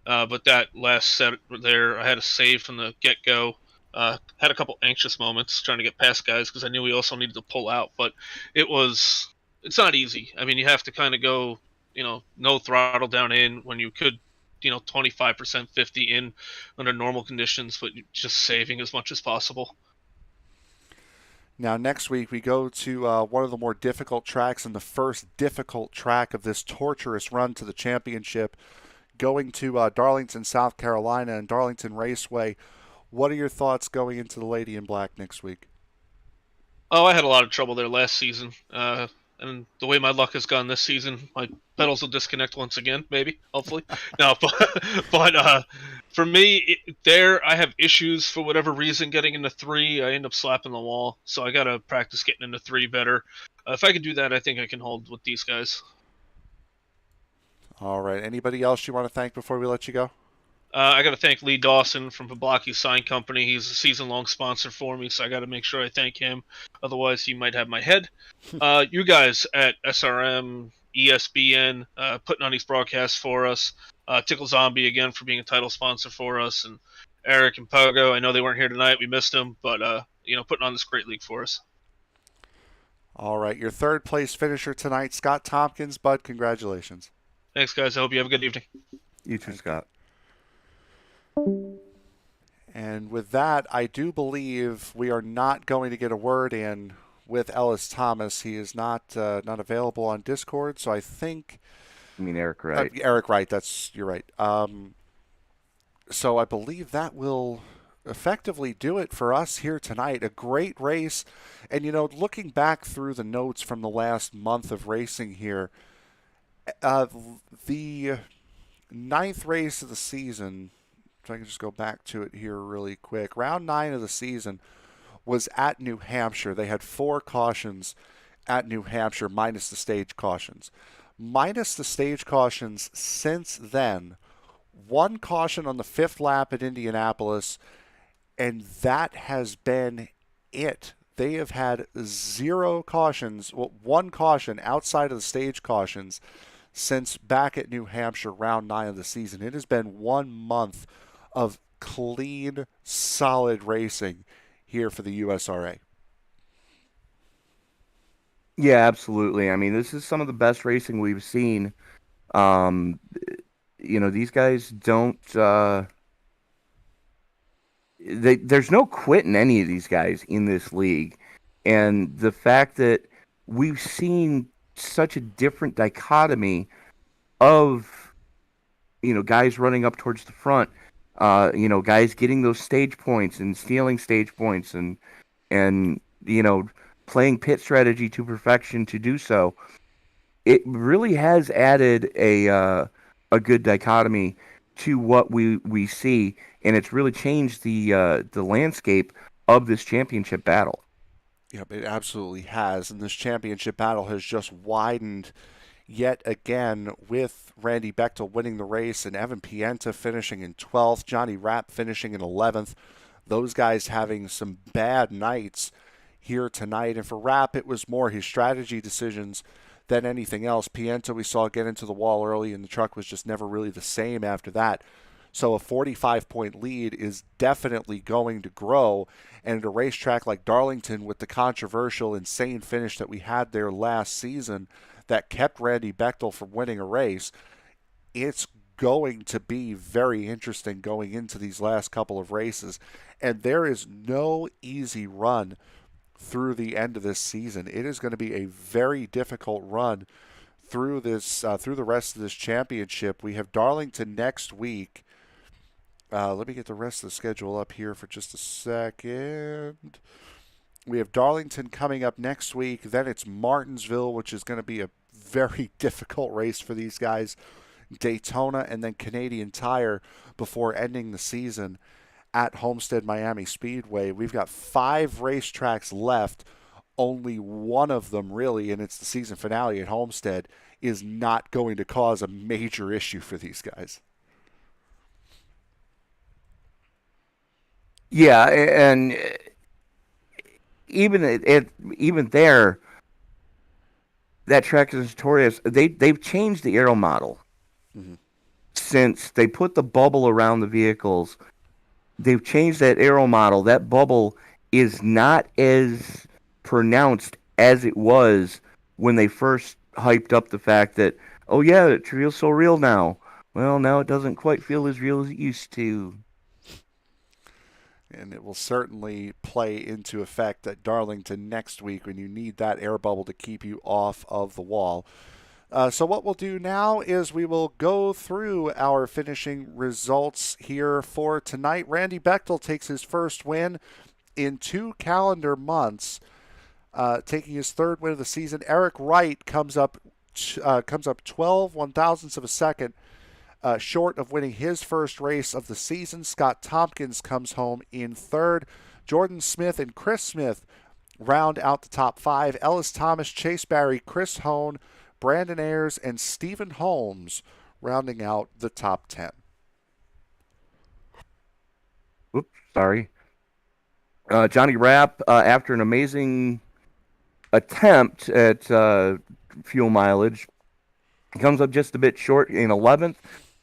But that last set there, I had to save from the get-go. Had a couple anxious moments trying to get past guys because I knew we also needed to pull out. But it's not easy. I mean, you have to kind of go, no throttle down in when you could, 25%, 50 in under normal conditions, but just saving as much as possible. Now, next week, we go to one of the more difficult tracks and the first difficult track of this torturous run to the championship, going to Darlington, South Carolina, and Darlington Raceway. What are your thoughts going into the Lady in Black next week? Oh, I had a lot of trouble there last season. And the way my luck has gone this season, my pedals will disconnect once again, maybe, hopefully. No, but for me, I have issues for whatever reason getting into 3. I end up slapping the wall, so I got to practice getting into 3 better. If I can do that, I think I can hold with these guys. All right. Anybody else you want to thank before we let you go? I got to thank Lee Dawson from Pablocki Sign Company. He's a season-long sponsor for me, so I got to make sure I thank him. Otherwise, he might have my head. You guys at SRM, ESBN, putting on these broadcasts for us. Tickle Zombie, again, for being a title sponsor for us. And Eric and Pogo, I know they weren't here tonight. We missed them, but, putting on this great league for us. All right. Your third place finisher tonight, Scott Tompkins. Bud, congratulations. Thanks, guys. I hope you have a good evening. You too, Scott. And with that, I do believe we are not going to get a word in with Ellis Thomas. He is not available on Discord, so I think... You mean Eric Wright? Eric Wright, you're right. So I believe that will effectively do it for us here tonight. A great race. And, looking back through the notes from the last month of racing here, the 9th race of the season... If I can just go back to it here really quick. Round 9 of the season was at New Hampshire. They had 4 cautions at New Hampshire, minus the stage cautions. Minus the stage cautions since then, 1 caution on the 5th lap at Indianapolis, and that has been it they have had 0 cautions, well, 1 caution outside of the stage cautions since back at New Hampshire, round 9 of the season. It has been 1 month of clean, solid racing here for the USRA. Yeah, absolutely. I mean, this is some of the best racing we've seen. These guys don't. There's no quitting any of these guys in this league, and the fact that we've seen such a different dichotomy of guys running up towards the front, guys getting those stage points and stealing stage points and playing pit strategy to perfection to do so. It really has added a good dichotomy to what we see, and it's really changed the landscape of this championship battle. Yep, it absolutely has, and this championship battle has just widened yet again with Randy Bechdel winning the race and Evan Pienta finishing in 12th, Jonny Rapp finishing in 11th. Those guys having some bad nights here tonight, and for Rapp, it was more his strategy decisions than anything else. Pienta we saw get into the wall early, and the truck was just never really the same after that. So a 45-point lead is definitely going to grow, and at a racetrack like Darlington with the controversial, insane finish that we had there last season that kept Randy Bechdel from winning a race, it's going to be very interesting going into these last couple of races. And there is no easy run through the end of this season. It is going to be a very difficult run through this through the rest of this championship. We have Darlington next week. Let me get the rest of the schedule up here for just a second. We have Darlington coming up next week. Then it's Martinsville, which is going to be a very difficult race for these guys. Daytona, and then Canadian Tire before ending the season at Homestead Miami Speedway. We've got 5 racetracks left. Only one of them really, and it's the season finale at Homestead, is not going to cause a major issue for these guys. Yeah, and even there, that track is notorious. They've changed the aero model since they put the bubble around the vehicles. They've changed that aero model. That bubble is not as pronounced as it was when they first hyped up the fact that, oh yeah, it feels so real now. Well, now it doesn't quite feel as real as it used to. And it will certainly play into effect at Darlington next week when you need that air bubble to keep you off of the wall. So what we'll do now is we will go through our finishing results here for tonight. Randy Bechdel takes his first win in 2 calendar months, taking his 3rd win of the season. Eric Wright comes up 12 one-thousandths of a second short of winning his first race of the season. Scott Tompkins comes home in 3rd. Jordan Smith and Chris Smith round out the top 5. Ellis Thomas, Chase Barry, Chris Hone, Brandon Ayers, and Stephen Holmes rounding out the top 10. Oops, sorry. Jonny Rapp, after an amazing attempt at fuel mileage, comes up just a bit short in 11th.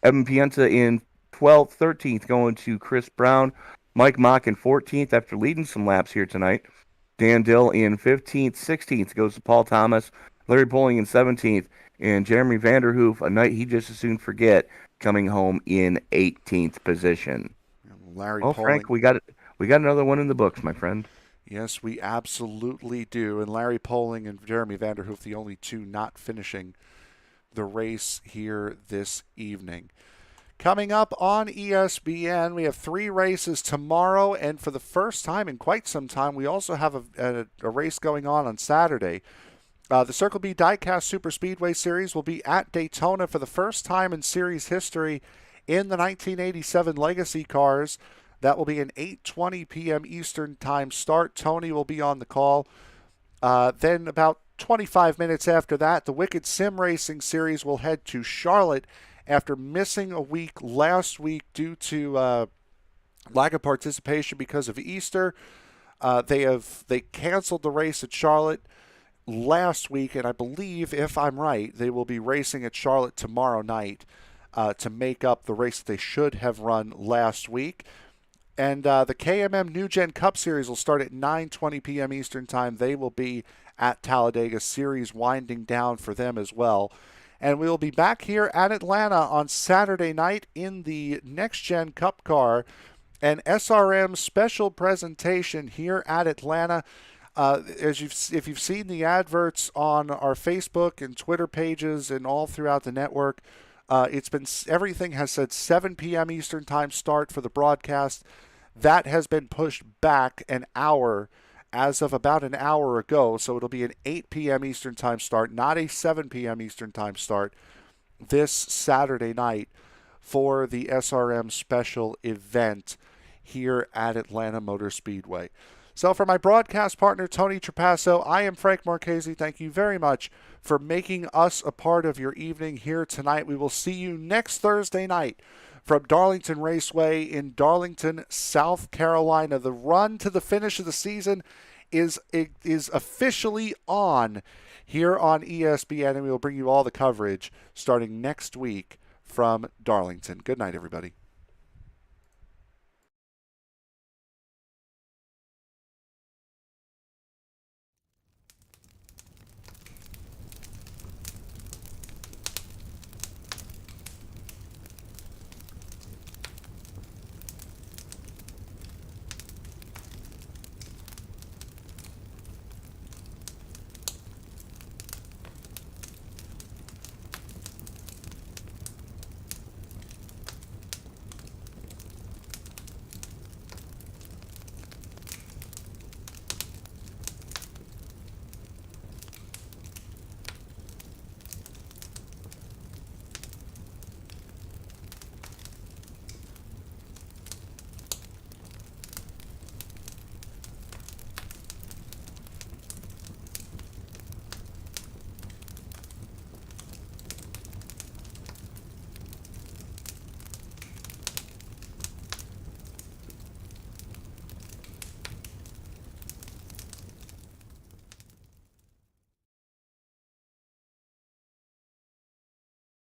Evan Pienta in 12th, 13th going to Chris Brown. Mike Mock in 14th after leading some laps here tonight. Dan Dill in 15th, 16th goes to Paul Thomas. Larry Poling in 17th, and Jeremy Vanderhoof, a night he just as soon forget, coming home in 18th position. Poling. Frank, we got another one in the books, my friend. Yes, we absolutely do. And Larry Poling and Jeremy Vanderhoof, the only 2 not finishing the race here this evening. Coming up on ESBN, we have 3 races tomorrow, and for the first time in quite some time, we also have a race going on Saturday. The Circle B Diecast Super Speedway Series will be at Daytona for the first time in series history in the 1987 Legacy cars. That will be an 8:20 p.m. Eastern Time start. Tony will be on the call. Then about 25 minutes after that, the Wicked Sim Racing Series will head to Charlotte after missing a week last week due to lack of participation because of Easter. They canceled the race at Charlotte last week, and I believe, if I'm right, they will be racing at Charlotte tomorrow night to make up the race that they should have run last week. And the KMM New Gen Cup Series will start at 9:20 p.m. Eastern Time. They will be at Talladega. Series winding down for them as well. And we will be back here at Atlanta on Saturday night in the Next Gen Cup car. An SRM special presentation here at Atlanta. If you've seen the adverts on our Facebook and Twitter pages and all throughout the network, everything has said 7 p.m. Eastern Time start for the broadcast. That has been pushed back an hour as of about an hour ago, so it'll be an 8 p.m. Eastern Time start, not a 7 p.m. Eastern Time start this Saturday night for the SRM special event here at Atlanta Motor Speedway. So for my broadcast partner, Tony Trapasso, I am Frank Marchese. Thank you very much for making us a part of your evening here tonight. We will see you next Thursday night from Darlington Raceway in Darlington, South Carolina. The run to the finish of the season is officially on here on ESBN, and we will bring you all the coverage starting next week from Darlington. Good night, everybody.